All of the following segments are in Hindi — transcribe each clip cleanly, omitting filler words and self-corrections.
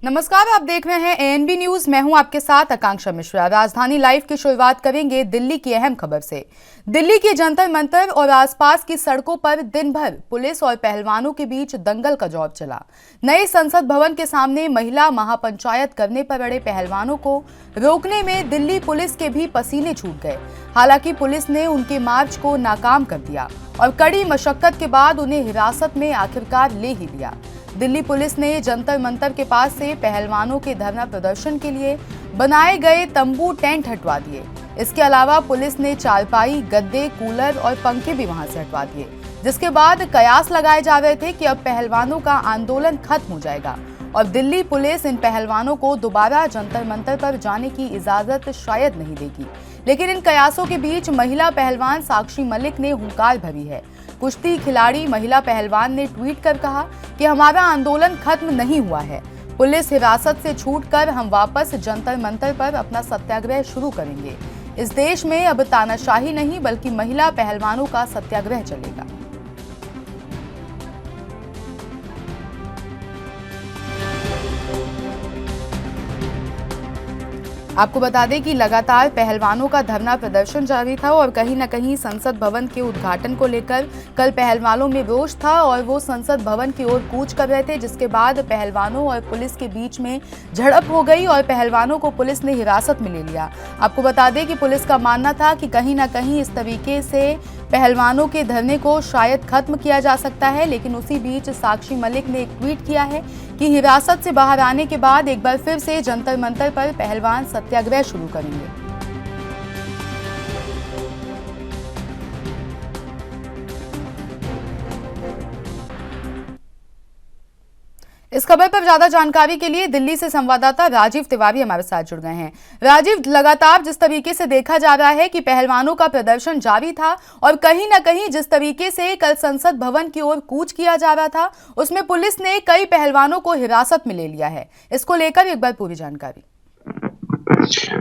नमस्कार, आप देख रहे हैं एएनबी न्यूज। मैं हूं आपके साथ आकांक्षा मिश्रा। राजधानी लाइव की शुरुआत करेंगे दिल्ली की अहम खबर से। दिल्ली के जंतर मंतर और आसपास की सड़कों पर दिन भर पुलिस और पहलवानों के बीच दंगल का दौर चला। नए संसद भवन के सामने महिला महापंचायत करने पर अड़े पहलवानों को रोकने में दिल्ली पुलिस के भी पसीने छूट गए। हालांकि पुलिस ने उनके मार्च को नाकाम कर दिया और कड़ी मशक्कत के बाद उन्हें हिरासत में आखिरकार ले ही लिया। दिल्ली पुलिस ने जंतर मंतर के पास से पहलवानों के धरना प्रदर्शन के लिए बनाए गए तंबू टेंट हटवा दिए। इसके अलावा पुलिस ने चारपाई, गद्दे, कूलर और पंखे भी वहां से हटवा दिए, जिसके बाद कयास लगाए जा रहे थे कि अब पहलवानों का आंदोलन खत्म हो जाएगा और दिल्ली पुलिस इन पहलवानों को दोबारा जंतर मंतर पर जाने की इजाजत शायद नहीं देगी। लेकिन इन कयासों के बीच महिला पहलवान साक्षी मलिक ने हुंकार भरी है। कुश्ती खिलाड़ी महिला पहलवान ने ट्वीट कर कहा कि हमारा आंदोलन खत्म नहीं हुआ है। पुलिस हिरासत से छूटकर हम वापस जंतर मंतर पर अपना सत्याग्रह शुरू करेंगे। इस देश में अब तानाशाही नहीं बल्कि महिला पहलवानों का सत्याग्रह चलेगा। आपको बता दें कि लगातार पहलवानों का धरना प्रदर्शन जारी था और कहीं न कहीं संसद भवन के उद्घाटन को लेकर कल पहलवानों में रोष था और वो संसद भवन की ओर कूच कर रहे थे, जिसके बाद पहलवानों और पुलिस के बीच में झड़प हो गई और पहलवानों को पुलिस ने हिरासत में ले लिया। आपको बता दें कि पुलिस का मानना था कि कहीं न कहीं इस तरीके से पहलवानों के धरने को शायद खत्म किया जा सकता है, लेकिन उसी बीच साक्षी मलिक ने एक ट्वीट किया है कि हिरासत से बाहर आने के बाद एक बार फिर से जंतर मंतर पर पहलवान सत्याग्रह शुरू करेंगे। इस खबर पर ज्यादा जानकारी के लिए दिल्ली से संवाददाता राजीव तिवारी हमारे साथ जुड़ गए हैं। राजीव, लगातार जिस तरीके से देखा जा रहा है कि पहलवानों का प्रदर्शन जारी था और कहीं ना कहीं जिस तरीके से कल संसद भवन की ओर कूच किया जा रहा था, उसमें पुलिस ने कई पहलवानों को हिरासत में ले लिया है। इसको लेकर एक बार पूरी जानकारी।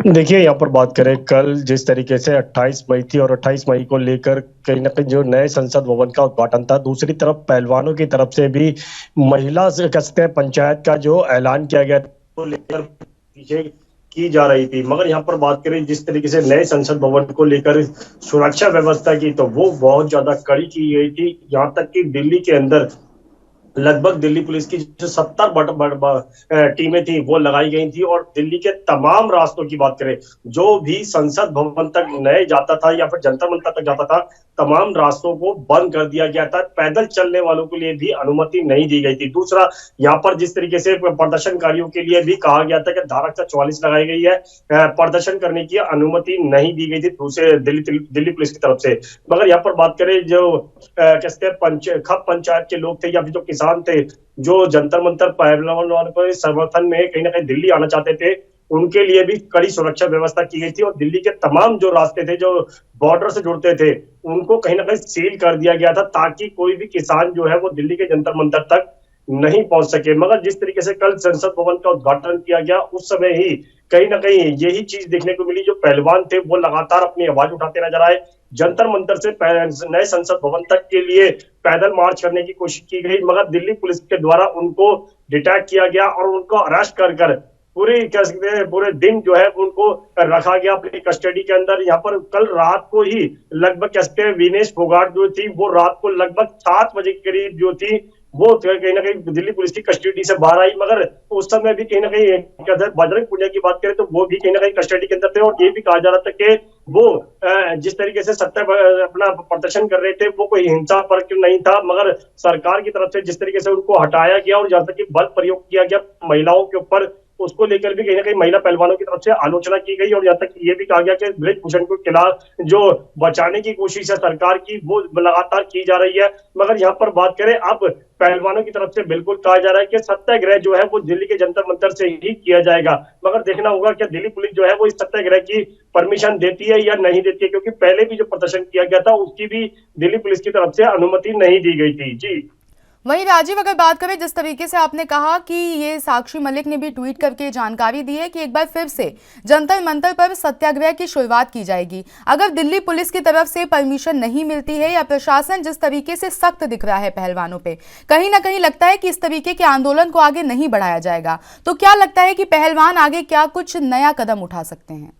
देखिए, यहाँ पर बात करें कल जिस तरीके से 28 मई थी और 28 मई को लेकर कहीं ना कहीं जो नए संसद भवन का उद्घाटन था, दूसरी तरफ पहलवानों की तरफ से भी महिला से कसते पंचायत का जो ऐलान किया गया तो लेकर पीछे की जा रही थी। मगर यहाँ पर बात करें जिस तरीके से नए संसद भवन को लेकर सुरक्षा व्यवस्था की, तो वो बहुत ज्यादा कड़ी की गई थी। यहाँ तक कि दिल्ली के अंदर लगभग दिल्ली पुलिस की जो 70 टीमें थी वो लगाई गई थी और दिल्ली के तमाम रास्तों की बात करें, जो भी संसद भवन तक नए जाता था या फिर जंतर मंतर तक जाता था, तमाम रास्तों को बंद कर दिया गया था। पैदल चलने वालों के लिए भी अनुमति नहीं दी गई थी। दूसरा, यहाँ पर जिस तरीके से प्रदर्शनकारियों के लिए भी कहा गया था कि धारा 44 लगाई गई है, प्रदर्शन करने की अनुमति नहीं दी गई थी दूसरे दिल्ली पुलिस की तरफ से। मगर यहाँ पर बात करें जो खप पंचायत के लोग थे या फिर जो किसान थे, जो जंतर मंतर पहलवानों के समर्थन में कहीं ना कहीं दिल्ली आना चाहते थे, उनके लिए भी कड़ी सुरक्षा व्यवस्था की गई थी और दिल्ली के तमाम जो रास्ते थे जो बॉर्डर से जुड़ते थे, उनको कहीं ना कहीं सील कर दिया गया था ताकि कोई भी किसान जो है वो दिल्ली के जंतर मंतर तक नहीं पहुंच सके। मगर जिस तरीके से कल संसद भवन का उद्घाटन किया गया, उस समय ही कहीं ना कहीं यही चीज देखने को मिली, जो पहलवान थे वो लगातार अपनी आवाज उठाते नजर आए। जंतर मंतर से नए संसद भवन तक के लिए पैदल मार्च करने की कोशिश की गई, मगर दिल्ली पुलिस के द्वारा उनको डिटेक्ट किया गया और उनको अरेस्ट कर पूरे दिन जो है उनको रखा गया अपनी कस्टडी के अंदर। यहाँ पर कल रात को ही लगभग विनेश फोगाट जो थी वो रात को लगभग 7 बजे के करीब जो थी वो कहीं ना कहीं दिल्ली पुलिस की कस्टडी से बाहर आई। मगर उस समय भी कहीं ना कहीं बजरंग पुनिया की बात करें तो वो भी कहीं ना कहीं कस्टडी के अंदर थे और ये भी कहा जा रहा था कि वो जिस तरीके से अपना प्रदर्शन कर रहे थे वो कोई हिंसा पर नहीं था, मगर सरकार की तरफ से जिस तरीके से उनको हटाया गया और जहां तक कि बल प्रयोग किया गया महिलाओं के ऊपर, उसको लेकर भी कहीं ना कहीं महिला पहलवानों की तरफ से आलोचना की गई और यहाँ तक ये भी कहा गया कि ब्रिजभूषण के खिलाफ जो बचाने की कोशिश है सरकार की वो लगातार की जा रही है। मगर यहाँ पर बात करें अब पहलवानों की तरफ से बिल्कुल कहा जा रहा है कि सत्याग्रह जो है वो दिल्ली के जंतर मंतर से ही किया जाएगा। मगर देखना होगा कि दिल्ली पुलिस जो है वो इस सत्याग्रह की परमिशन देती है या नहीं देती है, क्योंकि पहले भी जो प्रदर्शन किया गया था उसकी भी दिल्ली पुलिस की तरफ से अनुमति नहीं दी गई थी। जी वहीं राजीव, अगर बात करें जिस तरीके से आपने कहा कि ये साक्षी मलिक ने भी ट्वीट करके जानकारी दी है कि एक बार फिर से जंतर मंतर पर सत्याग्रह की शुरुआत की जाएगी। अगर दिल्ली पुलिस की तरफ से परमिशन नहीं मिलती है या प्रशासन जिस तरीके से सख्त दिख रहा है पहलवानों पे, कहीं ना कहीं लगता है कि इस तरीके के आंदोलन को आगे नहीं बढ़ाया जाएगा। तो क्या लगता है कि पहलवान आगे क्या कुछ नया कदम उठा सकते हैं?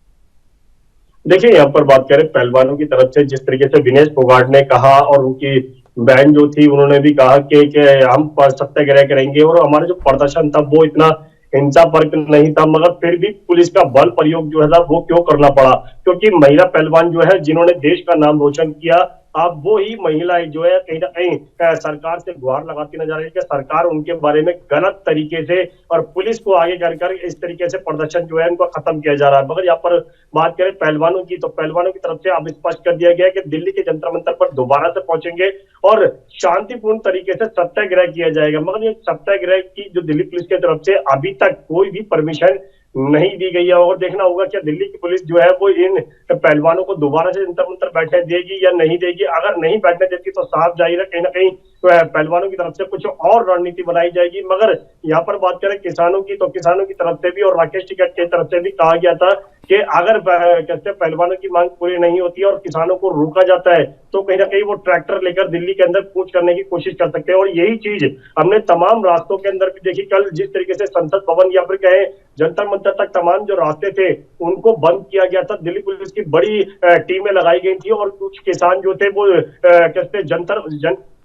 देखिए, यहाँ पर बात करें पहलवानों की तरफ से, जिस तरीके से विनेश फोगाट ने कहा और उनकी बहन जो थी उन्होंने भी कहा कि हम सत्याग्रह करेंगे, और हमारा जो प्रदर्शन था वो इतना हिंसा पर नहीं था, मगर फिर भी पुलिस का बल प्रयोग जो है वो क्यों करना पड़ा? क्योंकि महिला पहलवान जो है जिन्होंने देश का नाम रोशन किया, अब वो ही महिलाएं जो है कहीं ना कहीं सरकार से गुहार लगाती नजर आ रही है कि सरकार उनके बारे में गलत तरीके से और पुलिस को आगे कर इस तरीके से प्रदर्शन जो है उनको खत्म किया जा रहा है। मगर यहाँ पर बात करें पहलवानों की, तो पहलवानों की तरफ से अब स्पष्ट कर दिया गया है कि दिल्ली के जंतर मंतर पर दोबारा से पहुंचेंगे और शांतिपूर्ण तरीके से सत्याग्रह किया जाएगा। मगर ये सत्याग्रह की जो दिल्ली पुलिस की तरफ से अभी तक कोई भी परमिशन नहीं दी गई है, और देखना होगा कि दिल्ली की पुलिस जो है वो इन पहलवानों को दोबारा से जंतर मंतर बैठने देगी या नहीं देगी। अगर नहीं बैठने देती तो साफ जाहिर है कहीं ना कहीं पहलवानों की तरफ से कुछ और रणनीति बनाई जाएगी। मगर यहाँ पर बात करें किसानों की, तो किसानों की तरफ से भी और राकेश टिकैत की तरफ से भी कहा गया था कि अगर कहते पहलवानों की मांग पूरी नहीं होती और किसानों को रोका जाता है तो कहीं ना कहीं वो ट्रैक्टर लेकर दिल्ली के अंदर कूच करने की कोशिश कर सकते हैं। और यही चीज हमने तमाम रास्तों के अंदर भी देखी। कल जिस तरीके से संसद भवन या फिर कहे जंतर मंतर तक तमाम जो रास्ते थे उनको बंद किया गया था, दिल्ली पुलिस की बड़ी टीमें लगाई गई थी और कुछ किसान जो थे वो कहते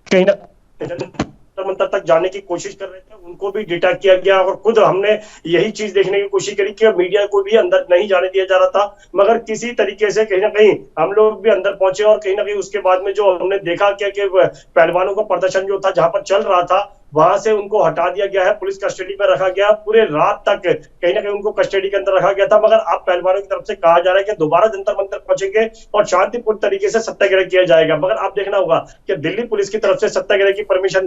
कहीं ना जंतर मंतर तक जाने की कोशिश कर रहे थे, उनको भी डिटेक्ट किया गया। और खुद हमने यही चीज देखने की कोशिश करी कि मीडिया को भी अंदर नहीं जाने दिया जा रहा था, मगर किसी तरीके से कहीं ना कहीं हम लोग भी अंदर पहुंचे और कहीं ना कहीं उसके बाद में जो हमने देखा क्या कि पहलवानों का प्रदर्शन जो था जहां पर चल रहा था वहां से उनको हटा दिया गया है, पुलिस कस्टडी में रखा गया, पूरे रात तक कहीं ना कहीं उनको कस्टडी के अंदर रखा गया था। मगर अब पहलवानों की तरफ से कहा जा रहा है कि दोबारा जंतर मंतर पहुंचेंगे और शांतिपूर्ण तरीके से सत्याग्रह किया जाएगा। मगर आप देखना होगा कि दिल्ली पुलिस की तरफ से सत्याग्रह की परमिशन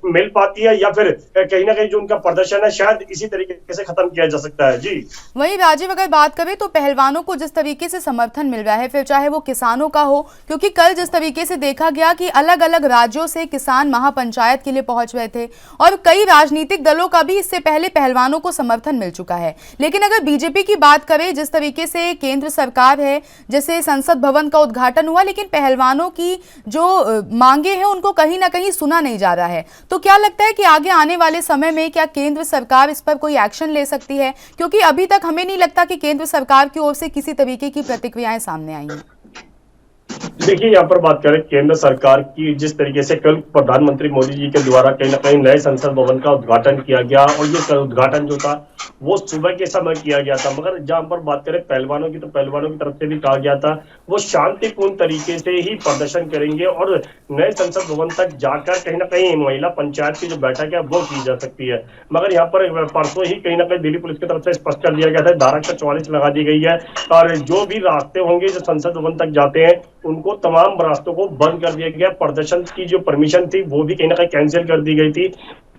मिल पाती है या फिर कहीं ना कहीं जो उनका प्रदर्शन है शायद इसी तरीके से खत्म किया जा सकता है। जी वहीं राजीव, अगर बात करें तो पहलवानों को जिस तरीके से समर्थन मिल रहा है, फिर चाहे वो किसानों का हो, क्योंकि कल जिस तरीके से देखा गया कि अलग अलग राज्यों से किसान महापंचायत के लिए पहुंच रहे थे और कई राजनीतिक दलों का भी इससे पहले पहलवानों को समर्थन मिल चुका है। लेकिन अगर बीजेपी की बात करें, जिस तरीके से केंद्र सरकार है, जैसे संसद भवन का उद्घाटन हुआ, लेकिन पहलवानों की जो मांगे हैं उनको कहीं ना कहीं सुना नहीं जा रहा है। तो क्या लगता है कि आगे आने वाले समय में क्या केंद्र सरकार इस पर कोई एक्शन ले सकती है? क्योंकि अभी तक हमें नहीं लगता कि केंद्र सरकार की ओर से किसी तरीके की प्रतिक्रियाएं सामने आई हैं। देखिए, यहाँ पर बात करें केंद्र सरकार की, जिस तरीके से कल प्रधानमंत्री मोदी जी के द्वारा कहीं ना कहीं नए संसद भवन का उद्घाटन किया गया और ये उद्घाटन जो था वो सुबह के समय किया गया था। मगर जहां पर बात करें पहलवानों की, तो पहलवानों की तरफ से भी कहा गया था वो शांतिपूर्ण तरीके से ही प्रदर्शन करेंगे और नए संसद भवन तक जाकर कहीं ना कहीं महिला पंचायत की जो बैठक है वो की जा सकती है। मगर यहाँ पर परसों ही कहीं ना कहीं दिल्ली पुलिस की तरफ से स्पष्ट कर दिया गया था, धारा 44 लगा दी गई है और जो भी रास्ते होंगे जो संसद भवन तक जाते हैं उनको तमाम रास्तों को बंद कर दिया गया। प्रदर्शन की जो परमिशन थी वो भी कहीं ना कहीं कैंसिल कर दी गई थी।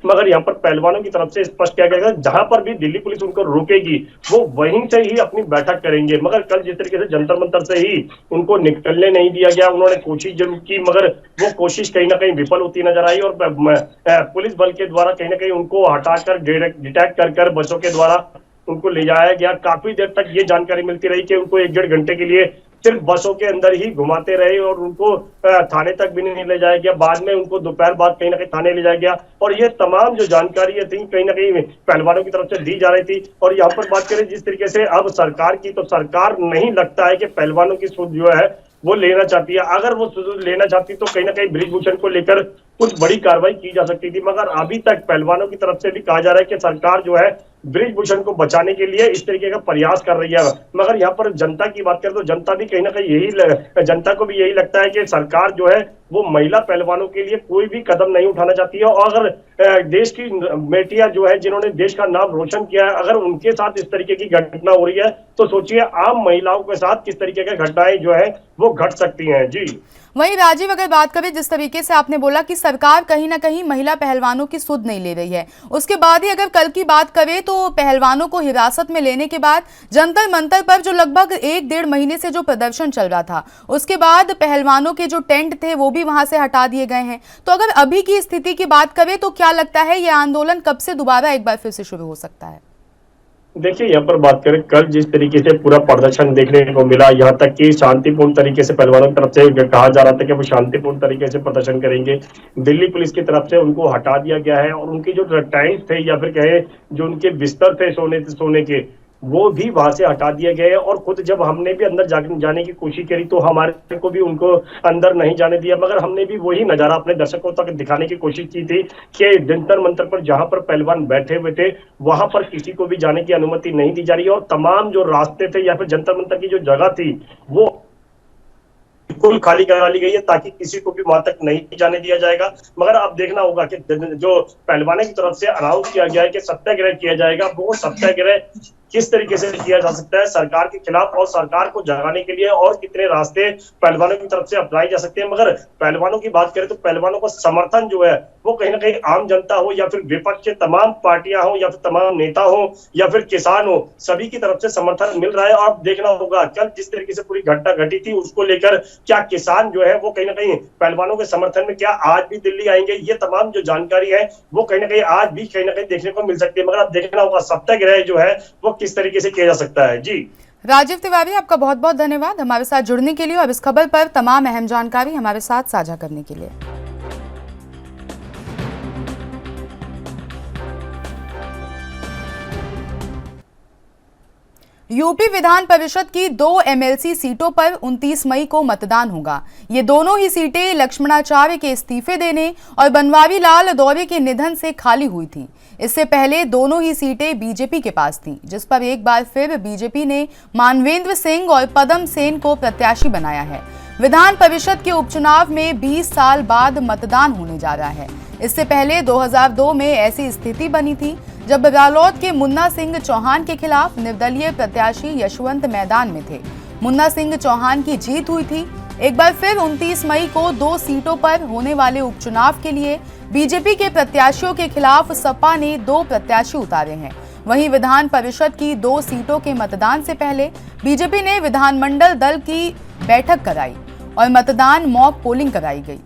मगर यहाँ पर पहलवानों की तरफ से स्पष्ट किया गया जहां पर भी दिल्ली पुलिस उनको रोकेगी वो वहीं से ही अपनी बैठक करेंगे। मगर कल जिस तरीके से जंतर मंतर से ही उनको निकलने नहीं दिया गया, उन्होंने कोशिश जरूर की मगर वो कोशिश कहीं ना कहीं विफल होती नजर आई और पुलिस बल के द्वारा कहीं ना कहीं उनको हटाकर डिटेक्ट कर बसों के द्वारा उनको ले जाया गया। काफी देर तक ये जानकारी मिलती रही कि उनको 1-1.5 घंटे के लिए सिर्फ बसों के अंदर ही घुमाते रहे और उनको थाने तक भी नहीं ले जाया गया। बाद में उनको दोपहर बाद कहीं ना कहीं थाने ले जाया गया और ये तमाम जो जानकारी थी कहीं ना कहीं पहलवानों की तरफ से दी जा रही थी। और यहाँ पर बात करें जिस तरीके से अब सरकार की, तो सरकार नहीं लगता है कि पहलवानों की सुध जो है वो लेना चाहती है। अगर वो सुध लेना चाहती तो कहीं ना कहीं ब्रिजभूषण को लेकर कुछ बड़ी कार्रवाई की जा सकती थी। मगर अभी तक पहलवानों की तरफ से भी कहा जा रहा है कि सरकार जो है ब्रिजभूषण को बचाने के लिए इस तरीके का प्रयास कर रही है। मगर यहाँ पर जनता की बात करें तो जनता भी कहीं ना कहीं जनता को भी यही लगता है कि सरकार जो है वो महिला पहलवानों के लिए कोई भी कदम नहीं उठाना चाहती है। और अगर देश की बेटियां जो है जिन्होंने देश का नाम रोशन किया है, अगर उनके साथ इस तरीके की घटना हो रही है तो सोचिए आम महिलाओं के साथ किस तरीके की घटनाएं जो है वो घट सकती हैं। जी वहीं राजीव, अगर बात करें जिस तरीके से आपने बोला कि सरकार कहीं ना कहीं महिला पहलवानों की सुध नहीं ले रही है, उसके बाद ही अगर कल की बात करें तो तो पहलवानों को हिरासत में लेने के बाद जंतर मंतर पर जो लगभग 1-1.5 महीने से जो प्रदर्शन चल रहा था, उसके बाद पहलवानों के जो टेंट थे वो भी वहां से हटा दिए गए हैं। तो अगर अभी की स्थिति की बात करें तो क्या लगता है ये आंदोलन कब से दोबारा एक बार फिर से शुरू हो सकता है? देखिए, यहाँ पर बात करें, कल जिस तरीके से पूरा प्रदर्शन देखने को मिला, यहाँ तक कि शांतिपूर्ण तरीके से पहलवानों की तरफ से कहा जा रहा था कि वो शांतिपूर्ण तरीके से प्रदर्शन करेंगे। दिल्ली पुलिस की तरफ से उनको हटा दिया गया है और उनकी जो टाइल्स थे या फिर कहे जो उनके बिस्तर थे सोने के, वो भी वहां से हटा दिए गए। और खुद जब हमने भी अंदर जाने की कोशिश करी तो हमारे को भी उनको अंदर नहीं जाने दिया, मगर हमने भी वही नजारा अपने दर्शकों तक दिखाने की कोशिश की थी कि जंतर मंतर पर जहां पर पहलवान बैठे हुए थे वहां पर किसी को भी जाने की अनुमति नहीं दी जा रही है और तमाम जो रास्ते थे या फिर जंतर मंतर की जो जगह थी वो बिल्कुल खाली करा ली गई है ताकि किसी को भी वहां तक नहीं जाने दिया जाएगा। मगर अब देखना होगा कि जो पहलवानों की तरफ से अनाउंस किया गया है कि सत्याग्रह किया जाएगा, वो सत्याग्रह किस तरीके से किया जा सकता है सरकार के खिलाफ और सरकार को जगाने के लिए और कितने रास्ते पहलवानों की तरफ से अपनाए जा सकते हैं। मगर पहलवानों की बात करें तो पहलवानों का समर्थन जो है वो कहीं ना कहीं आम जनता हो या फिर विपक्ष के तमाम पार्टियां हो या फिर तमाम नेता हो या फिर किसान हो, सभी की तरफ से समर्थन मिल रहा है। और देखना होगा कल जिस तरीके से पूरी घटना घटी थी उसको लेकर क्या किसान जो है वो कहीं ना कहीं पहलवानों के समर्थन में क्या आज भी दिल्ली आएंगे, ये तमाम जो जानकारी है वो कहीं ना कहीं आज भी कहीं ना कहीं देखने को मिल सकती है। मगर अब देखना होगा सत्याग्रह जो है वो किस तरीके से किया जा सकता है। जी राजीव तिवारी, आपका बहुत बहुत धन्यवाद हमारे साथ जुड़ने के लिए और इस खबर पर तमाम अहम जानकारी हमारे साथ साझा करने के लिए। यूपी विधान परिषद की 2 एमएलसी सीटों पर 29 मई को मतदान होगा। ये दोनों ही सीटें लक्ष्मणाचार्य के इस्तीफे देने और बनवारी लाल दौरे के निधन से खाली हुई थी। इससे पहले दोनों ही सीटें बीजेपी के पास थीं, जिस पर एक बार फिर बीजेपी ने मानवेंद्र सिंह और पदम सेन को प्रत्याशी बनाया है। विधान परिषद के उपचुनाव में 20 साल बाद मतदान होने जा रहा है। इससे पहले 2002 में ऐसी स्थिति बनी थी जब रालोद के मुन्ना सिंह चौहान के खिलाफ निर्दलीय प्रत्याशी यशवंत मैदान में थे। मुन्ना सिंह चौहान की जीत हुई थी। एक बार फिर 29 मई को 2 सीटों पर होने वाले उपचुनाव के लिए बीजेपी के प्रत्याशियों के खिलाफ सपा ने 2 प्रत्याशी उतारे हैं। वहीं विधान परिषद की 2 सीटों के मतदान से पहले बीजेपी ने विधानमंडल दल की बैठक कराई और मतदान मॉक पोलिंग कराई गई।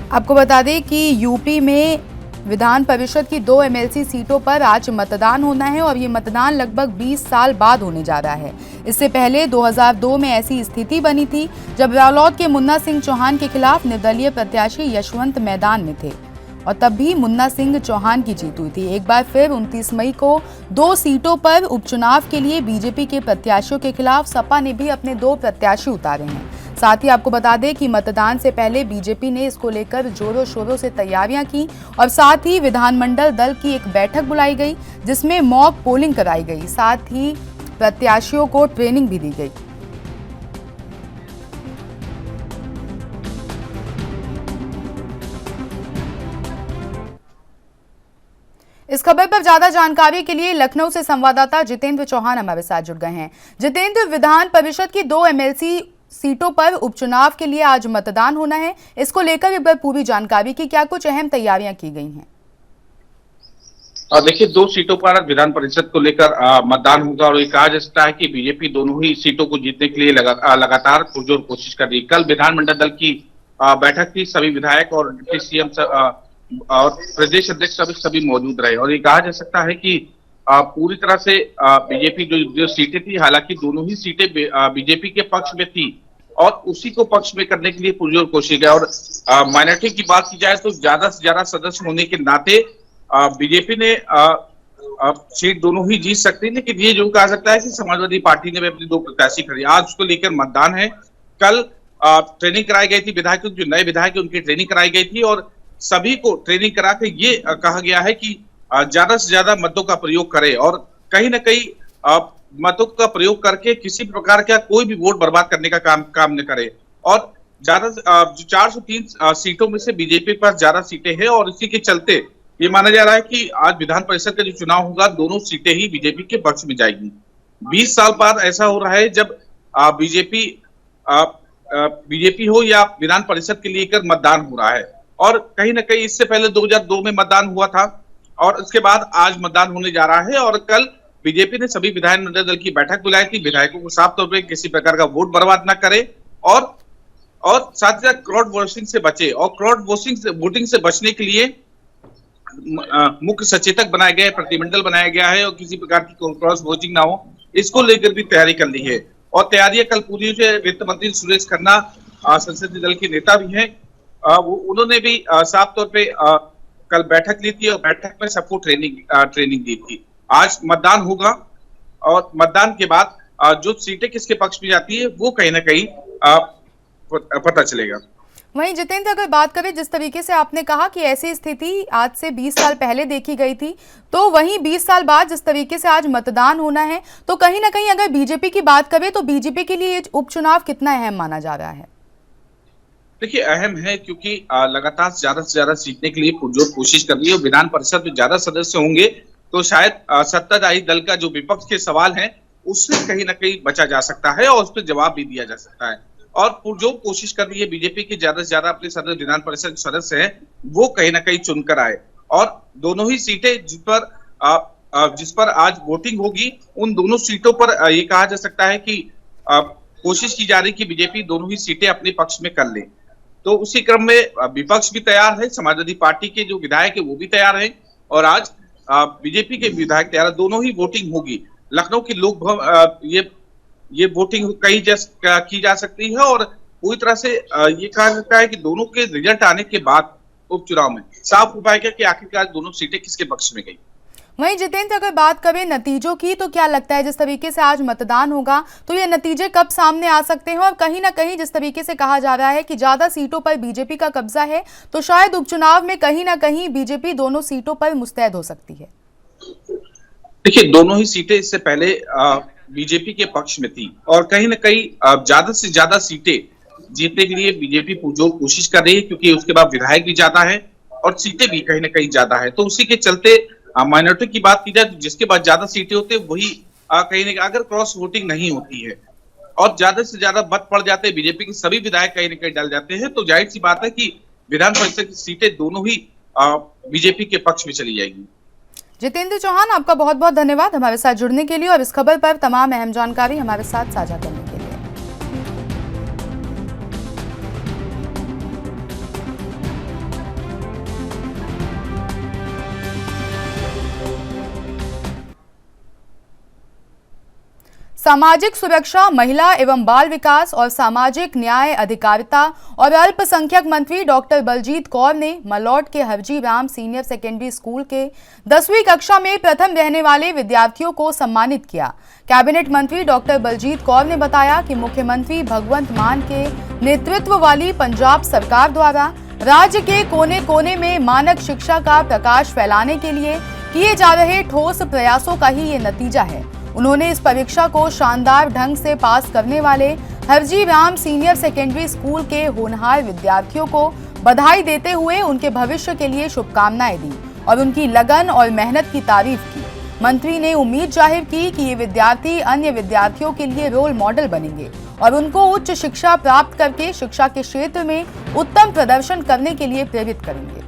आपको बता दें कि यूपी में विधान परिषद की 2 एमएलसी सीटों पर आज मतदान होना है और ये मतदान लगभग 20 साल बाद होने जा रहा है। इससे पहले 2002 में ऐसी स्थिति बनी थी जब रालोद के मुन्ना सिंह चौहान के खिलाफ निर्दलीय प्रत्याशी यशवंत मैदान में थे और तब भी मुन्ना सिंह चौहान की जीत हुई थी। एक बार फिर 29 मई को 2 सीटों पर उपचुनाव के लिए बीजेपी के प्रत्याशियों के खिलाफ सपा ने भी अपने 2 प्रत्याशी उतारे हैं। साथ ही आपको बता दें कि मतदान से पहले बीजेपी ने इसको लेकर जोरों शोरों से तैयारियां की और साथ ही विधानमंडल दल की एक बैठक बुलाई गई जिसमें मॉक पोलिंग कराई गई। साथ ही प्रत्याशियों को ट्रेनिंग भी दी गई। इस खबर पर ज्यादा जानकारी के लिए लखनऊ से संवाददाता जितेंद्र चौहान हमारे साथ जुड़ गए हैं। जितेंद्र, विधान परिषद की 2 एमएलसी सीटों पर उपचुनाव के लिए आज मतदान होना है, इसको लेकर एक बार पूरी जानकारी की क्या कुछ अहम तैयारियां की गई हैं? देखिए, 2 सीटों पर विधान परिषद को लेकर मतदान होगा और ये कहा जा सकता है कि बीजेपी दोनों ही सीटों को जीतने के लिए लगातार पुरजोर कोशिश कर रही है। कल विधानमंडल दल की बैठक थी, सभी विधायक और डिप्टी सीएम और प्रदेश अध्यक्ष सभी मौजूद रहे और ये कहा जा सकता है कि पूरी तरह से बीजेपी जो सीटें थी, हालांकि दोनों ही सीटें बीजेपी के पक्ष में थी और उसी को पक्ष में करने के लिए पुरजोर कोशिश है। और माइनॉरिटी की बात की जाए तो ज्यादा से ज्यादा सदस्य होने के नाते बीजेपी ने सीट दोनों ही जीत सकती है, लेकिन ये जो कहा सकता है कि समाजवादी पार्टी ने भी अपनी 2 प्रत्याशी खड़ी। आज उसको लेकर मतदान है। कल ट्रेनिंग कराई गई थी विधायकों, जो नए विधायक उनकी ट्रेनिंग कराई गई थी और सभी को ट्रेनिंग करा के ये कहा गया है कि ज्यादा से ज्यादा मतों का प्रयोग करे और कहीं ना कहीं मतों का प्रयोग करके किसी प्रकार का कोई भी वोट बर्बाद करने का काम न करे। और ज्यादा 403 सीटों में से बीजेपी के पास ज्यादा सीटें हैं और इसी के चलते ये माना जा रहा है कि आज विधान परिषद का जो चुनाव होगा दोनों सीटें ही बीजेपी के पक्ष में जाएगी। 20 साल बाद ऐसा हो रहा है जब बीजेपी बीजेपी हो या विधान परिषद के लेकर मतदान हो रहा है। और कहीं ना कहीं इससे पहले 2002 में मतदान हुआ था और उसके बाद आज मतदान होने जा रहा है। और कल बीजेपी ने सभी विधानमंडल दल की बैठक बुलाई थी, विधायकों को साफ तौर पर किसी प्रकार का वोट बर्बाद न करे और साथ ही साथ क्रॉड वोटिंग से बचे। और क्रॉड वोटिंग से बचने के लिए मुख्य सचेतक बनाया गया है, प्रतिनिधिमंडल बनाया गया है और किसी प्रकार की क्रॉस वोटिंग ना हो, इसको लेकर भी तैयारी कर ली है। और तैयारियां कल पूरी हुई है। वित्त मंत्री सुरेश खन्ना संसदीय दल के नेता भी हैं, उन्होंने भी साफ तौर पे कल बैठक ली थी और बैठक में सबको ट्रेनिंग दी थी। आज मतदान होगा और मतदान के बाद जो सीटें किसके पक्ष में जाती है वो कहीं ना कहीं पता चलेगा। वहीं जितेंद्र, अगर बात करें जिस तरीके से आपने कहा कि ऐसी स्थिति आज से 20 साल पहले देखी गई थी, तो वहीं 20 साल बाद जिस तरीके से आज मतदान होना है, तो कहीं ना कहीं अगर बीजेपी की बात करें तो बीजेपी के लिए उपचुनाव कितना अहम माना जा रहा है? देखिए, अहम है क्योंकि लगातार ज्यादा से ज्यादा जीतने के लिए पुरजोर कोशिश कर रही है। विधान परिषद में ज्यादा सदस्य होंगे तो शायद सत्ताधारी दल का जो विपक्ष के सवाल है उससे कहीं ना कहीं बचा जा सकता है और उस पर जवाब भी दिया जा सकता है। और पुरजोर कोशिश कर रही है बीजेपी की ज्यादा से ज्यादा अपने सदस्य विधान परिषद सदस्य हैं वो कहीं ना कहीं चुनकर आए। और दोनों ही सीटें जिस पर आज वोटिंग होगी उन दोनों सीटों पर ये कहा जा सकता है कि कोशिश की जा रही कि बीजेपी दोनों ही सीटें अपने पक्ष में कर ले। तो उसी क्रम में विपक्ष भी तैयार है, समाजवादी पार्टी के जो विधायक है वो भी तैयार है और आज बीजेपी के विधायक तैयार है। दोनों ही वोटिंग होगी। लखनऊ की लोक भवन ये वोटिंग की जा सकती है और पूरी तरह से ये कहा जाता है कि दोनों के रिजल्ट आने के बाद उपचुनाव में साफ हो पाएगा कि आखिरकार दोनों सीटें किसके पक्ष में गई। वहीं जितेंद्र, अगर बात करें नतीजों की, तो क्या लगता है जिस तरीके से आज मतदान होगा तो ये नतीजे कब सामने आ सकते हैं? और कहीं ना कहीं जिस तरीके से कहा जा रहा है कि ज्यादा सीटों पर बीजेपी का कब्जा है, तो शायद उपचुनाव में कहीं ना कहीं बीजेपी दोनों सीटों पर मुस्तैद हो सकती है। देखिए, दोनों ही सीटें इससे पहले बीजेपी के पक्ष में थी और कहीं ना कहीं ज्यादा से ज्यादा सीटें जीतने के लिए बीजेपी पुरजोर कोशिश कर रही है क्योंकि उसके बाद विधायक भी ज्यादा है और सीटें भी कहीं ना कहीं ज्यादा है। तो उसी के चलते माइनॉरिटी की बात की जाए तो जिसके बाद ज्यादा सीटें होते हैं वही कहीं ना कहीं अगर क्रॉस वोटिंग नहीं होती है और ज्यादा से ज्यादा मत पड़ जाते हैं, बीजेपी के सभी विधायक कहीं ना कहीं डल जाते हैं, तो जाहिर सी बात है कि विधान परिषद की सीटें दोनों ही बीजेपी के पक्ष में चली जाएगी। जितेंद्र चौहान, आपका बहुत बहुत धन्यवाद हमारे साथ जुड़ने के लिए और इस खबर पर तमाम अहम जानकारी हमारे साथ साझा करने के लिए। सामाजिक सुरक्षा, महिला एवं बाल विकास और सामाजिक न्याय, अधिकारिता और अल्पसंख्यक मंत्री डॉक्टर बलजीत कौर ने मलौट के Harji Ram senior secondary school के 10वीं कक्षा में प्रथम रहने वाले विद्यार्थियों को सम्मानित किया। कैबिनेट मंत्री डॉक्टर बलजीत कौर ने बताया कि मुख्यमंत्री भगवंत मान के नेतृत्व वाली पंजाब सरकार द्वारा राज्य के कोने कोने में मानक शिक्षा का प्रकाश फैलाने के लिए किए जा रहे ठोस प्रयासों का ही ये नतीजा है। उन्होंने इस परीक्षा को शानदार ढंग से पास करने वाले Harji Ram senior secondary school के होनहार विद्यार्थियों को बधाई देते हुए उनके भविष्य के लिए शुभकामनाएं दी और उनकी लगन और मेहनत की तारीफ की। मंत्री ने उम्मीद जाहिर की कि ये विद्यार्थी अन्य विद्यार्थियों के लिए रोल मॉडल बनेंगे और उनको उच्च शिक्षा प्राप्त करके शिक्षा के क्षेत्र में उत्तम प्रदर्शन करने के लिए प्रेरित करेंगे।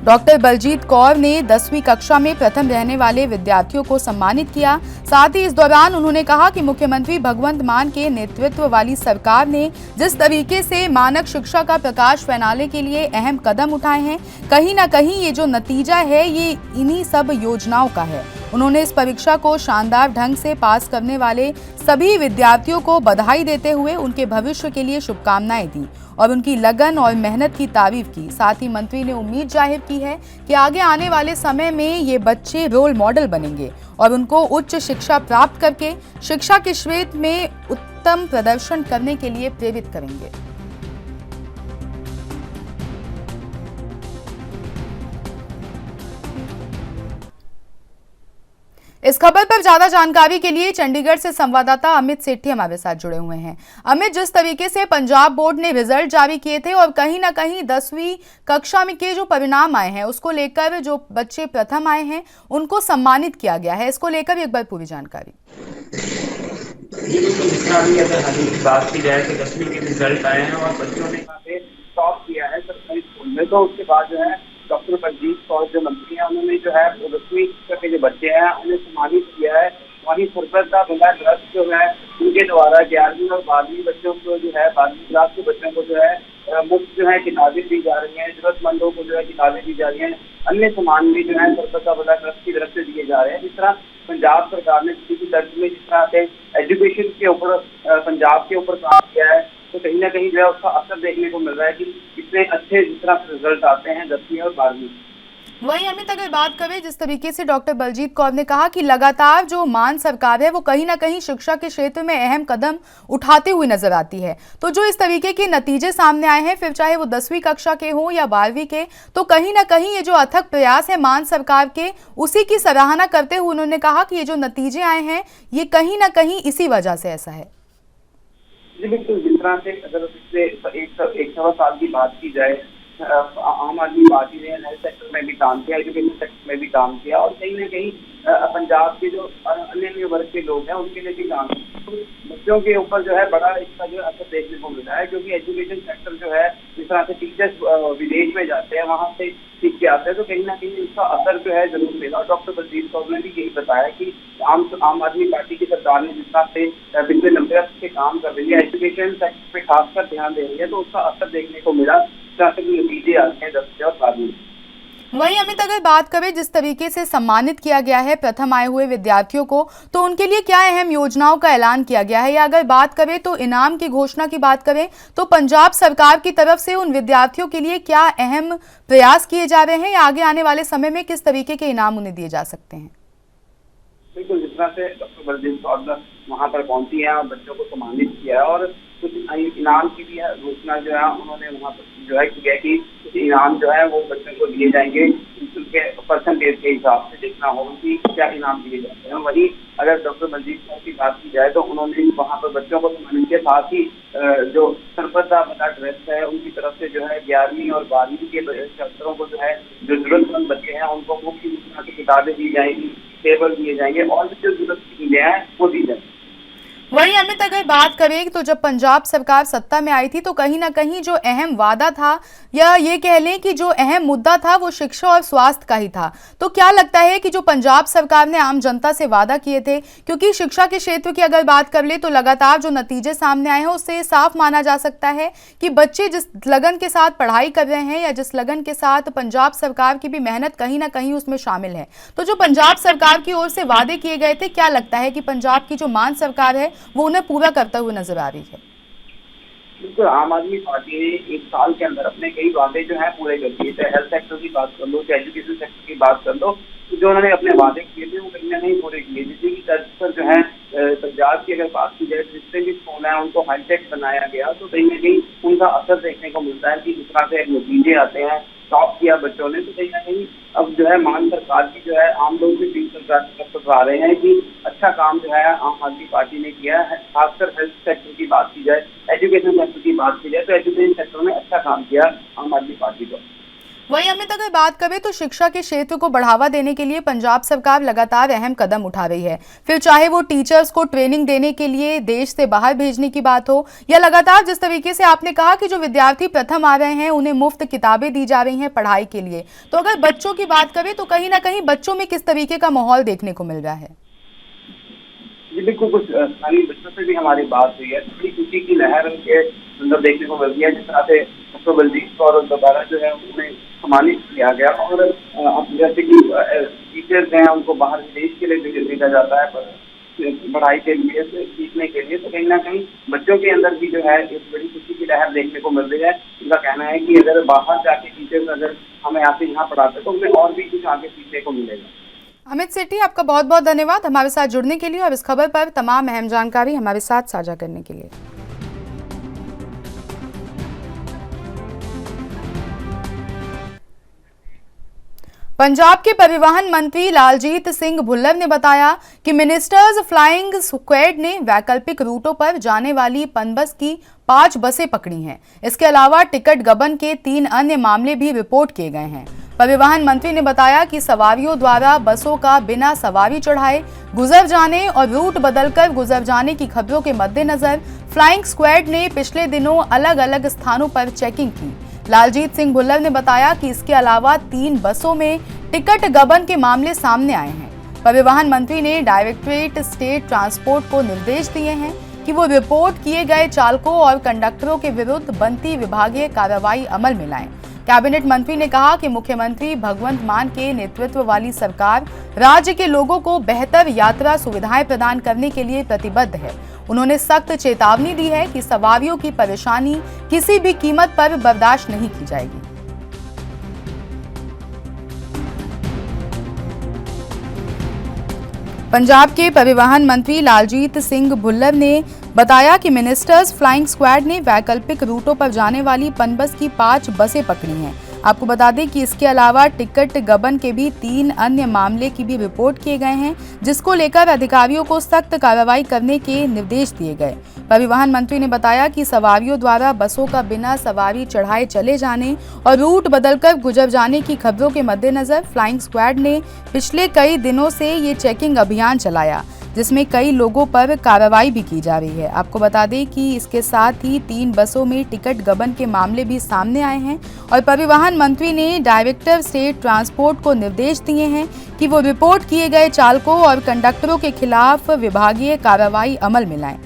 डॉक्टर बलजीत कौर ने 10वीं कक्षा में प्रथम रहने वाले विद्यार्थियों को सम्मानित किया। साथ ही इस दौरान उन्होंने कहा कि मुख्यमंत्री भगवंत मान के नेतृत्व वाली सरकार ने जिस तरीके से मानक शिक्षा का प्रकाश फैलाने के लिए अहम कदम उठाए हैं, कहीं ना कहीं ये जो नतीजा है ये इन्हीं सब योजनाओं का है। उन्होंने इस परीक्षा को शानदार ढंग से पास करने वाले सभी विद्यार्थियों को बधाई देते हुए उनके भविष्य के लिए शुभकामनाएं दी और उनकी लगन और मेहनत की तारीफ की। साथ ही मंत्री ने उम्मीद जाहिर की है कि आगे आने वाले समय में ये बच्चे रोल मॉडल बनेंगे और उनको उच्च शिक्षा प्राप्त करके शिक्षा के क्षेत्र में उत्तम प्रदर्शन करने के लिए प्रेरित करेंगे। इस खबर पर ज्यादा जानकारी के लिए चंडीगढ़ से संवाददाता अमित सेठी हमारे साथ जुड़े हुए हैं। अमित, जिस तरीके से पंजाब बोर्ड ने रिजल्ट जारी किए थे और कहीं ना कहीं 10वीं कक्षा में के जो परिणाम आए हैं उसको लेकर जो बच्चे प्रथम आए हैं उनको सम्मानित किया गया है, इसको लेकर एक बार पूरी जानकारी। अगर हाल की बात की जाए तो 10वीं के रिजल्ट आए हैं और बच्चों ने यहाँ पे टॉप किया है सरकारी स्कूल में। तो उसके बाद जो है डॉक्टर बलजीत कौर जो मंत्री हैं उन्होंने जो है 10वीं के जो बच्चे हैं उन्हें सम्मानित किया है। वहीं सरपरदा बिला ट्रस्ट जो है उनके द्वारा 11वीं और 12वीं बच्चों को जो है 12वीं क्लास के बच्चों को जो है मुफ्त जो है किताबें दी जा रही हैं, जरूरतमंदों को जो है किताबें दी जा रही हैं, अन्य सामान भी जो है सरपरदा बिला ट्रस्ट की तरफ से दिए जा रहे हैं। जिस तरह पंजाब सरकार ने किसी दर्ज में जिस तरह से एजुकेशन के ऊपर पंजाब के ऊपर काम किया है तो कहीं ना कहीं जो है उसका असर देखने को मिल रहा है कि कितने अच्छे जिस तरह रिजल्ट आते हैं 10वीं और 12वीं। वहीं अमित, अगर बात करें जिस तरीके से डॉक्टर बलजीत कौर ने कहा कि लगातार जो मान सरकार है वो कहीं ना कहीं शिक्षा के क्षेत्र में अहम कदम उठाती हुई नजर आती है, तो जो इस तरीके के नतीजे सामने आए हैं फिर चाहे वो 10वीं कक्षा के हों या 12वीं के, तो कहीं ना कहीं ये जो अथक प्रयास है मान सरकार के उसी की सराहना करते हुए उन्होंने कहा कि ये जो नतीजे आए हैं ये कहीं ना कहीं इसी वजह से ऐसा है। जी बिल्कुल, जिस तरह से अगर पिछले एक सवा साल की बात की जाए आम आदमी पार्टी ने हेल्थ सेक्टर में भी काम किया, एजुकेशन सेक्टर में भी काम किया और कहीं ना कहीं पंजाब के जो अन्य वर्ग के लोग हैं उनके लिए भी काम किया। तो बच्चों के ऊपर जो है बड़ा इसका जो असर देखने को मिला है, क्योंकि एजुकेशन सेक्टर जो है जिस तरह से टीचर्स विदेश में जाते हैं वहाँ से सीख के आते हैं तो कहीं ना कहीं इसका असर जो है जरूर मिला। डॉक्टर बलजीत कौर ने भी यही बताया कि आम आदमी पार्टी की सरकार ने जिस तरह से पिछले 90 वर्ष से काम कर रही है, एजुकेशन सेक्टर पे खासकर ध्यान दे रही है, तो उसका असर देखने को मिला। नतीजे आते हैं 10वीं और 12वीं। वहीं अमित, अगर बात करें जिस तरीके से सम्मानित किया गया है प्रथम आए हुए विद्यार्थियों को, तो उनके लिए क्या अहम योजनाओं का ऐलान किया गया है, या अगर बात करें तो इनाम की घोषणा की बात करें तो पंजाब सरकार की तरफ से उन विद्यार्थियों के लिए क्या अहम प्रयास किए जा रहे हैं या आगे आने वाले समय में किस तरीके के इनाम उन्हें दिए जा सकते हैं? बिल्कुल, जिस तरह से डॉक्टर बलजीत कौर वहाँ पर पहुंची है और बच्चों को सम्मानित किया है और कुछ इनाम की भी घोषणा जो है उन्होंने वहाँ पर जो है किया कि कुछ इनाम जो है वो बच्चों को दिए जाएंगे, उनके परसेंटेज के हिसाब से देखना होगा कि क्या इनाम दिए जाते हैं। वहीं अगर डॉक्टर बलजीत कौर की बात की जाए तो उन्होंने वहाँ पर बच्चों को सम्मानित के साथ ही जो सरपरदा बिला ट्रस्ट है उनकी तरफ से जो है 11वीं और 12वीं के छात्रों को जो है जो जरूरतमंद बच्चे हैं उनको मुफ्त की किताबें दी जाएंगी, टेबल दिए जाएंगे और भी जो जरूरत की चीजें हैं वो दी जाएंगी। वहीं अमित, अगर बात करें तो जब पंजाब सरकार सत्ता में आई थी तो कहीं ना कहीं जो अहम वादा था या ये कह लें कि जो अहम मुद्दा था वो शिक्षा और स्वास्थ्य का ही था, तो क्या लगता है कि जो पंजाब सरकार ने आम जनता से वादा किए थे, क्योंकि शिक्षा के क्षेत्र की अगर बात कर ले तो लगातार जो नतीजे सामने आए हैं उससे साफ माना जा सकता है कि बच्चे जिस लगन के साथ पढ़ाई कर रहे हैं या जिस लगन के साथ पंजाब सरकार की भी मेहनत कहीं ना कहीं उसमें शामिल है, तो जो पंजाब सरकार की ओर से वादे किए गए थे, क्या लगता है कि पंजाब की जो मान सरकार है वो उन्हें पूरा करते हुए नजर आ रही है? बिल्कुल, आम आदमी पार्टी ने एक साल के अंदर अपने कई वादे जो है पूरे कर दिए, चाहे हेल्थ सेक्टर की बात कर लो, चाहे एजुकेशन सेक्टर की बात कर लो, जो उन्होंने अपने वादे किए थे वो कहीं ना कहीं पूरे किए। जैसे कि तर्ज पर जो है पंजाब की अगर बात की जाए जितने भी स्कूल है उनको हाईटेक बनाया गया, तो कहीं ना कहीं उनका असर देखने को मिलता है कि जिस तरह से नतीजे आते हैं, टॉप किया बच्चों ने, तो कहीं ना कहीं अब जो है मान सरकार की जो है आम लोग भी बीच सरकार आ रहे हैं कि अच्छा काम जो है आम आदमी पार्टी ने किया है। खासकर हेल्थ सेक्टर की बात की जाए, एजुकेशन सेक्टर की बात की जाए तो एजुकेशन सेक्टर में अच्छा काम किया आम आदमी पार्टी को। वहीं अमित, अगर बात करें तो शिक्षा के क्षेत्र को बढ़ावा देने के लिए पंजाब सरकार लगातार अहम कदम उठा रही है, फिर चाहे वो टीचर्स को ट्रेनिंग देने के लिए देश से बाहर भेजने की बात हो या लगातार जिस तरीके से आपने कहा कि जो विद्यार्थी प्रथम आ रहे हैं उन्हें मुफ्त किताबें दी जा रही हैं पढ़ाई के लिए, तो अगर बच्चों की बात करें तो कहीं ना कहीं बच्चों में किस तरीके का माहौल देखने को मिल रहा है? जी बिल्कुल, कुछ स्थानीय बच्चों से भी हमारी बात हुई है, बड़ी खुशी की लहर उनके अंदर देखने को मिलती है। जिस तरह से डॉक्टर बलजीत कौर दोबारा जो है उन्हें सम्मानित किया गया और जैसे कि टीचर्स हैं उनको बाहर विदेश के लिए भेजा जाता है पढ़ाई के लिए, सीखने के लिए, तो कहीं ना कहीं बच्चों के अंदर भी जो है एक बड़ी खुशी की लहर देखने को मिल रही है। उनका कहना है कि अगर बाहर जाके टीचर्स अगर हमें आके यहाँ पढ़ाते तो हमें और भी कुछ आगे सीखने को मिलेगा। अमित सेठी, आपका बहुत बहुत धन्यवाद हमारे साथ जुड़ने के लिए और इस खबर पर तमाम अहम जानकारी हमारे साथ साझा करने के लिए। पंजाब के परिवहन मंत्री लालजीत सिंह भुल्लर ने बताया कि मिनिस्टर्स फ्लाइंग स्क्वाड ने वैकल्पिक रूटों पर जाने वाली पनबस की 5 बसें पकड़ी हैं। इसके अलावा टिकट गबन के 3 अन्य मामले भी रिपोर्ट किए गए हैं। परिवहन मंत्री ने बताया कि सवारियों द्वारा बसों का बिना सवारी चढ़ाए गुजर जाने और रूट बदलकर गुजर जाने की खबरों के मद्देनजर फ्लाइंग स्क्वाड ने पिछले दिनों अलग अलग स्थानों पर चेकिंग की। लालजीत सिंह भुल्लर ने बताया कि इसके अलावा 3 बसों में टिकट गबन के मामले सामने आए हैं। परिवहन मंत्री ने डायरेक्टरेट स्टेट ट्रांसपोर्ट को निर्देश दिए हैं कि वो रिपोर्ट किए गए चालकों और कंडक्टरों के विरुद्ध बनती विभागीय कार्रवाई अमल में लाएं। कैबिनेट मंत्री ने कहा कि मुख्यमंत्री भगवंत मान के नेतृत्व वाली सरकार राज्य के लोगों को बेहतर यात्रा सुविधाएं प्रदान करने के लिए प्रतिबद्ध है। उन्होंने सख्त चेतावनी दी है कि सवारियों की परेशानी किसी भी कीमत पर बर्दाश्त नहीं की जाएगी। पंजाब के परिवहन मंत्री लालजीत सिंह भुल्लर ने बताया कि मिनिस्टर्स फ्लाइंग स्क्वाड ने वैकल्पिक रूटों पर जाने वाली पनबस की 5 बसें पकड़ी हैं। आपको बता दें कि इसके अलावा टिकट गबन के भी 3 अन्य मामले की भी रिपोर्ट किए गए हैं, जिसको लेकर अधिकारियों को सख्त कार्रवाई करने के निर्देश दिए गए। परिवहन मंत्री ने बताया कि सवारियों द्वारा बसों का बिना सवारी चढ़ाए चले जाने और रूट बदलकर गुजर जाने की खबरों के मद्देनजर फ्लाइंग स्क्वाड ने पिछले कई दिनों से ये चेकिंग अभियान चलाया, जिसमें कई लोगों पर कार्रवाई भी की जा रही है। आपको बता दें कि इसके साथ ही 3 बसों में टिकट गबन के मामले भी सामने आए हैं और परिवहन मंत्री ने डायरेक्टर स्टेट ट्रांसपोर्ट को निर्देश दिए हैं कि वो रिपोर्ट किए गए चालकों और कंडक्टरों के खिलाफ विभागीय कार्रवाई अमल में लाएं।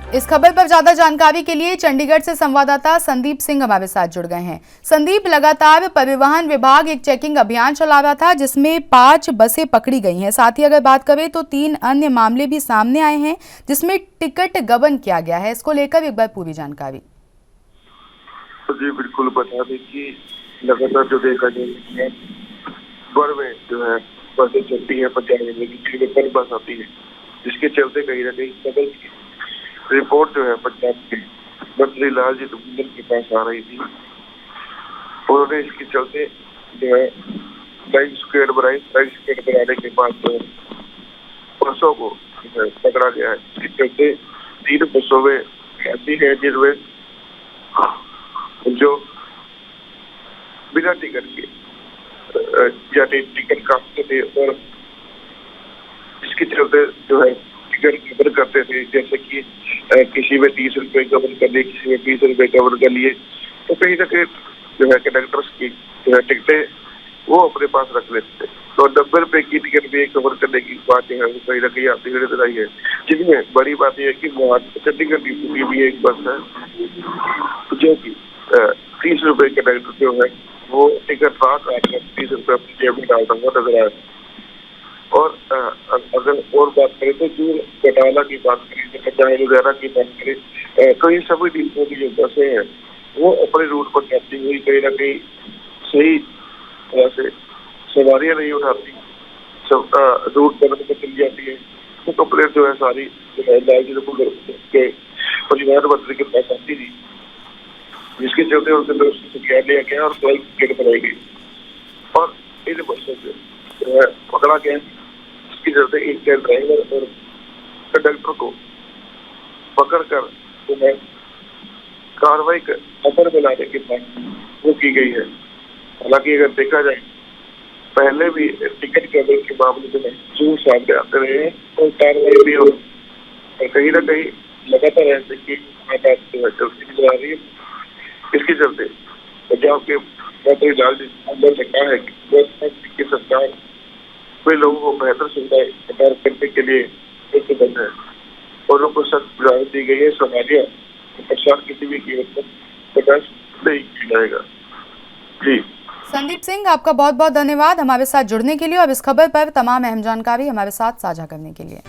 इस खबर पर ज्यादा जानकारी के लिए चंडीगढ़ से संवाददाता संदीप सिंह हमारे साथ जुड़ गए हैं। संदीप, लगातार परिवहन विभाग एक चेकिंग अभियान चला रहा था जिसमें 5 बसें पकड़ी गई हैं। साथ ही अगर बात करें तो 3 अन्य मामले भी सामने आए हैं जिसमें टिकट गबन किया गया है। इसको लेकर एक बार पूरी जानकारी। जी बिल्कुल, बता दें कि लगातार जो देखा जाए भर में जो है बसें चलती है, पंजाब में पर बस आती है, जिसके चलते कहीं ना कहीं बदल रिपोर्ट जो है पंजाब के मंत्री लालजीत भुल्लर के पास आ रही थी। उन्होंने इसके चलते जो है फ्लाइंग स्क्वाड बनाई। फ्लाइंग स्क्वाड बनाने के बाद जो बसों को पकड़ा गया है। इसके चलते 3 बसों में ऐसी है जिनमें जो बिना टिकट के यानी टिकट काटते थे और इसके चलते जो है टिकट गबन करते थे। जैसे कि किसी में 30 रुपए गबन कर लिए, किसी में 20 रुपए गबन कर लिए। तो कहीं ना कहीं जो है कंडक्टर्स की जो है टिकटें वो अपने पास रख लेते थे। तो 90 रुपए की टिकट भी गबन करने की बात जो है वो कहीं ना कहीं आती हुई नजर आई है। जिसमें बड़ी बात यह है कि वहाँ चंडीगढ़ डिपो की भी एक बस है जो कि 30 रुपए कंडक्टर जो है वो टिकट ना काटकर 30 रुपए अपनी जेब में डालता हुआ नजर आया। और अगर और बात करें तो जो बटाला की बात करें, पंजाब वगैरह की बात करें, तो ये सभी डिपो की जो बसें हैं वो अपने रूट पर जाती हुई कहीं ना कहीं सही तरह से सवारियां नहीं उठाती, सब रूट बदल में चली जाती है। तो कंप्लेंट जो है सारी जो है के परिवहन मंत्री के पास आती थी, जिसके चलते उनके तरफ से शिकायत लिया गया और फ्लाइंग स्क्वाड बनाई गई और इन बसों से जो है पकड़ा गया। इसके चलते एक ड्राइवर और कंडक्टर को पकड़कर जो है कार्रवाई अमल में लाने के बाद वो की गई है। हालांकि अगर देखा जाए पहले भी टिकट गबन के मामले में जो सामने आते रहे हैं और कार्रवाई भी हो, और कहीं ना कहीं लगातार ऐसे की बात जो है चलती नजर आ रही है। इसके चलते पंजाब के मंत्री लालजीत भुल्लर ने कहा है कि सरकार वे लोगों को बेहतर सुविधाएं प्रदान करने के लिए प्रतिबद्ध है और उनको सख्त हिदायत दी गई है। सवारियां परेशान किसी भी कीमत पर बर्दाश्त नहीं किया जाएगा। जी संदीप सिंह, आपका बहुत बहुत धन्यवाद हमारे साथ जुड़ने के लिए और इस खबर पर तमाम अहम जानकारी हमारे साथ साझा करने के लिए।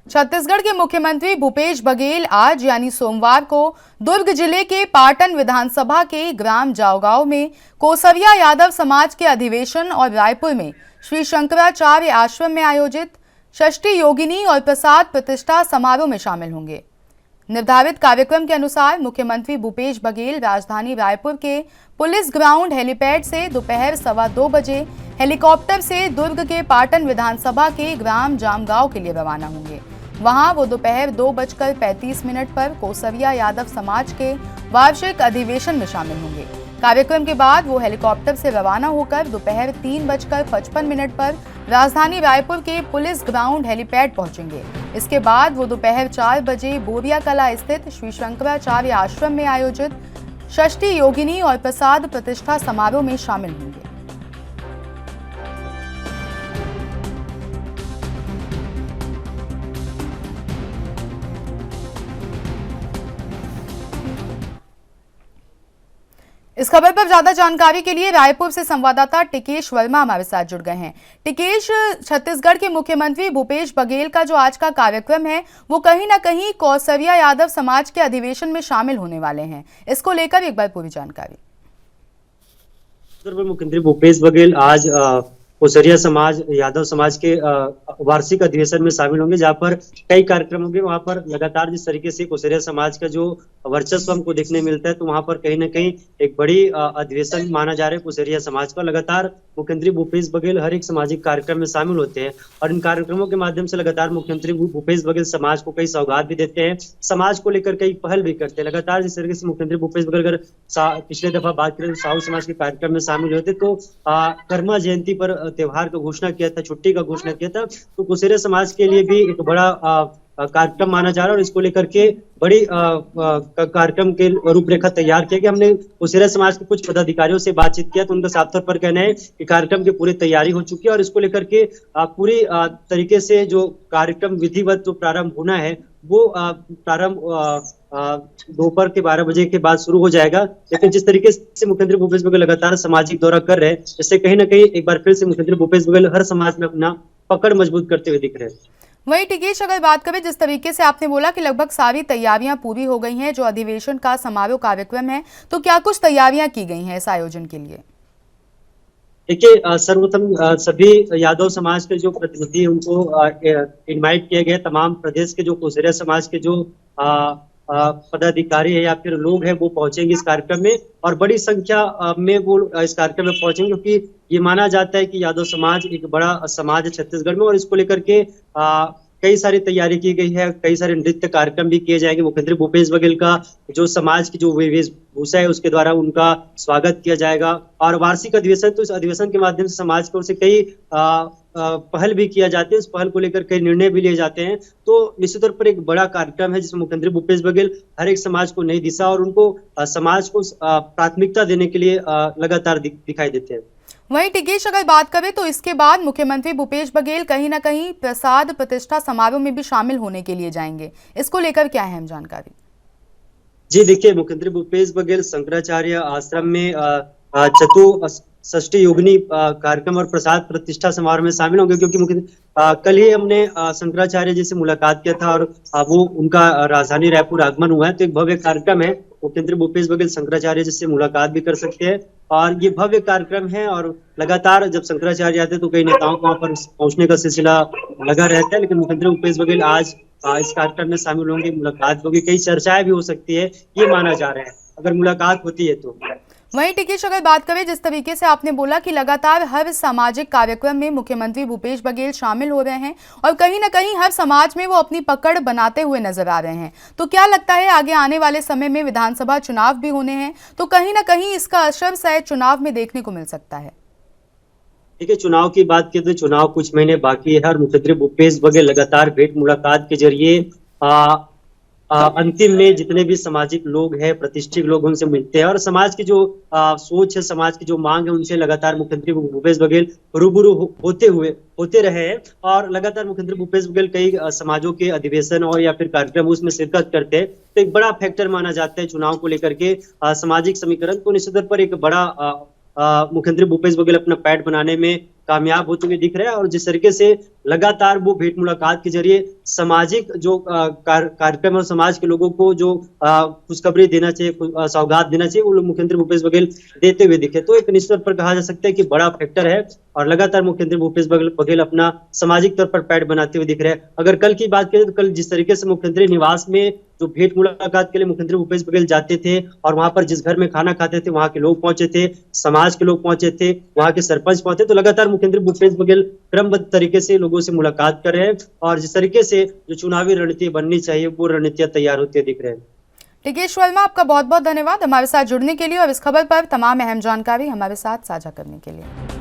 छत्तीसगढ़ के मुख्यमंत्री भूपेश बघेल आज यानी सोमवार को दुर्ग जिले के पाटन विधानसभा के ग्राम जावगांव में कोसरिया यादव समाज के अधिवेशन और रायपुर में श्री शंकराचार्य आश्रम में आयोजित षष्ठी योगिनी और प्रसाद प्रतिष्ठा समारोह में शामिल होंगे। निर्धारित कार्यक्रम के अनुसार मुख्यमंत्री भूपेश बघेल राजधानी रायपुर के पुलिस ग्राउंड हेलीपैड से दोपहर 2:15 बजे हेलीकॉप्टर से दुर्ग के पाटन विधानसभा के ग्राम जामगांव के लिए रवाना होंगे। वहां वो दोपहर 2:35 पर कोसरिया यादव समाज के वार्षिक अधिवेशन में शामिल होंगे। कार्यक्रम के बाद वो हेलीकॉप्टर से रवाना होकर दोपहर 3:55 पर राजधानी रायपुर के पुलिस ग्राउंड हेलीपैड पहुंचेंगे। इसके बाद वो दोपहर 4 बजे बोरिया कला स्थित श्री शंकराचार्य आश्रम में आयोजित षष्ठी योगिनी और प्रसाद प्रतिष्ठा समारोह में शामिल होंगे। इस खबर पर ज्यादा जानकारी के लिए रायपुर से संवाददाता टिकेश वर्मा हमारे साथ जुड़ गए हैं। टिकेश, छत्तीसगढ़ के मुख्यमंत्री भूपेश बघेल का जो आज का कार्यक्रम है वो कहीं ना कहीं कोसरिया यादव समाज के अधिवेशन में शामिल होने वाले हैं। इसको लेकर एक बार पूरी जानकारी। मुख्यमंत्री भूपेश बघेल आज कोसरिया समाज यादव समाज के वार्षिक अधिवेशन में शामिल होंगे, जहां पर कई कार्यक्रम होंगे। वहां पर लगातार जिस तरीके से कोसरिया समाज का जो वर्चस्व हमको देखने मिलता है, तो वहां पर कहीं ना कहीं एक बड़ी अधिवेशन माना जा रहा है कोसरिया समाज का। लगातार मुख्यमंत्री भूपेश बघेल हर एक सामाजिक कार्यक्रम में शामिल होते हैं और इन कार्यक्रमों के माध्यम से लगातार मुख्यमंत्री भूपेश बघेल समाज को कई सौगात भी देते हैं, समाज को लेकर कई पहल भी करते हैं। लगातार जिस तरीके से मुख्यमंत्री भूपेश बघेल अगर पिछले दफा बात करें तो साहू समाज के कार्यक्रम में शामिल होते, तो कर्मा जयंती पर त्योहार का घोषणा किया था, छुट्टी का घोषणा किया था। तो कोसरिया समाज के लिए भी एक बड़ा कार्यक्रम माना जा रहा है और इसको लेकर के बड़ी कार्यक्रम के रूपरेखा तैयार किया गया। हमने कोसरिया समाज के कुछ पदाधिकारियों से बातचीत किया तो उनका साफ तौर पर कहना है कि कार्यक्रम की पूरी तैयारी हो चुकी है और इसको लेकर के पूरी तरीके से जो कार्यक्रम विधिवत जो प्रारंभ होना है वो प्रारंभ दोपहर के 12 बजे के बाद शुरू हो जाएगा। लेकिन जिस तरीके से मुख्यमंत्री भूपेश बघेल लगातार सामाजिक दौरा कर रहे हैं, इससे कहीं ना कहीं एक बार फिर से मुख्यमंत्री भूपेश बघेल हर समाज में अपना पकड़ मजबूत करते हुए दिख रहे हैं। वही टिकेश, अगर बात करें जिस तरीके से आपने बोला कि लगभग सारी तैयारियां पूरी हो गई हैं, जो अधिवेशन का समारोह कार्यक्रम है, तो क्या कुछ तैयारियां की गई हैं इस आयोजन के लिए? देखिए, सर्वप्रथम सभी यादव समाज के जो प्रतिनिधि उनको इनवाइट किया गया। तमाम प्रदेश के जो कोसरिया समाज के जो पदाधिकारी है या फिर लोग हैं वो पहुंचेंगे इस कार्यक्रम में और बड़ी संख्या में वो इस कार्यक्रम में पहुंचेंगे, क्योंकि ये माना जाता है कि यादव समाज एक बड़ा समाज है छत्तीसगढ़ में और इसको लेकर के कई सारी तैयारी की गई है। कई सारे नृत्य कार्यक्रम भी किए जाएंगे। मुख्यमंत्री भूपेश बघेल का जो समाज की जो वेशभूषा है उसके द्वारा उनका स्वागत किया जाएगा और वार्षिक अधिवेशन, तो इस अधिवेशन के माध्यम से समाज की ओर से कई पहल भी किया जाते हैं। इस पहल को लेकर कई निर्णय भी लिए जाते हैं। तो निश्चित तौर पर एक बड़ा कार्यक्रम है जिसमें मुख्यमंत्री भूपेश बघेल हर एक समाज को नई दिशा और उनको समाज को प्राथमिकता देने के लिए लगातार दिखाई देते हैं। वहीं टिकेश, अगर बात करें तो इसके बाद मुख्यमंत्री भूपेश बघेल कहीं ना कहीं प्रसाद प्रतिष्ठा समारोह में भी शामिल होने के लिए जाएंगे। इसको लेकर क्या है जानकारी? जी देखिए, मुख्यमंत्री भूपेश बघेल शंकराचार्य आश्रम में षष्ठी योगिनी कार्यक्रम और प्रसाद प्रतिष्ठा समारोह में शामिल होंगे, क्योंकि कल ही हमने शंकराचार्य जी से मुलाकात किया था और वो उनका राजधानी रायपुर आगमन हुआ है। तो एक भव्य कार्यक्रम है। मुख्यमंत्री भूपेश बघेल शंकराचार्य जी से मुलाकात भी कर सकते हैं और ये भव्य कार्यक्रम है। और लगातार जब शंकराचार्य आते हैं तो कई नेताओं को वहां पर पहुंचने का सिलसिला लगा रहता है, लेकिन मुख्यमंत्री भूपेश बघेल आज इस कार्यक्रम में शामिल होंगे, मुलाकात होगी, कई चर्चाएं भी हो सकती है, ये माना जा रहा है अगर मुलाकात होती है तो। वहीं टिकेश, अगर बात करें जिस तरीके से आपने बोला कि लगातार हर सामाजिक कार्यक्रम में मुख्यमंत्री भूपेश बघेल शामिल हो रहे हैं और कहीं ना कहीं हर समाज में वो अपनी पकड़ बनाते हुए नजर आ रहे हैं, तो क्या लगता है आगे आने वाले समय में विधानसभा चुनाव भी होने हैं, तो कहीं ना कहीं इसका असर शायद चुनाव में देखने को मिल सकता है? देखिए, चुनाव की बात की तो चुनाव कुछ महीने बाकी है और मुख्यमंत्री भूपेश बघेल लगातार भेंट मुलाकात के जरिए अंतिम में जितने भी सामाजिक लोग हैं, प्रतिष्ठित लोग, उनसे मिलते हैं और समाज की जो सोच है, समाज की जो मांग है, उनसे लगातार मुख्यमंत्री भूपेश बघेल रूबरू होते रहे हैं और लगातार मुख्यमंत्री भूपेश बघेल कई समाजों के अधिवेशन और या फिर कार्यक्रम उसमें शिरकत करते हैं। तो एक बड़ा फैक्टर माना जाता है चुनाव को लेकर के सामाजिक समीकरण। तो निश्चित तौर पर एक बड़ा मुख्यमंत्री भूपेश बघेल अपना पैठ बनाने में कामयाब होते हुए दिख रहे हैं और जिस तरीके से लगातार वो भेंट मुलाकात के जरिए सामाजिक जो कार्यक्रम और समाज के लोगों को जो खुशखबरी देना चाहिए, सौगात देना चाहिए, वो लोग मुख्यमंत्री भूपेश बघेल देते हुए दिखे। तो एक निश्चित पर कहा जा सकता है कि बड़ा फैक्टर है और लगातार मुख्यमंत्री भूपेश बघेल अपना सामाजिक तौर पर पैठ बनाते हुए दिख रहे हैं। अगर कल की बात करें तो कल जिस तरीके से मुख्यमंत्री निवास में जो भेंट मुलाकात के लिए मुख्यमंत्री भूपेश बघेल जाते थे और वहां पर जिस घर में खाना खाते थे वहां के लोग पहुंचे थे, समाज के लोग पहुंचे थे, वहां के सरपंच पहुंचे, तो लगातार मुख्यमंत्री भूपेश बघेल क्रमबद्ध तरीके से लोगों से मुलाकात कर रहे हैं और जिस तरीके से जो चुनावी रणनीति बननी चाहिए वो रणनीतियां तैयार होते दिख रहे हैं। टिकेश वर्मा, आपका बहुत बहुत धन्यवाद हमारे साथ जुड़ने के लिए और इस खबर पर तमाम अहम जानकारी हमारे साथ साझा करने के लिए।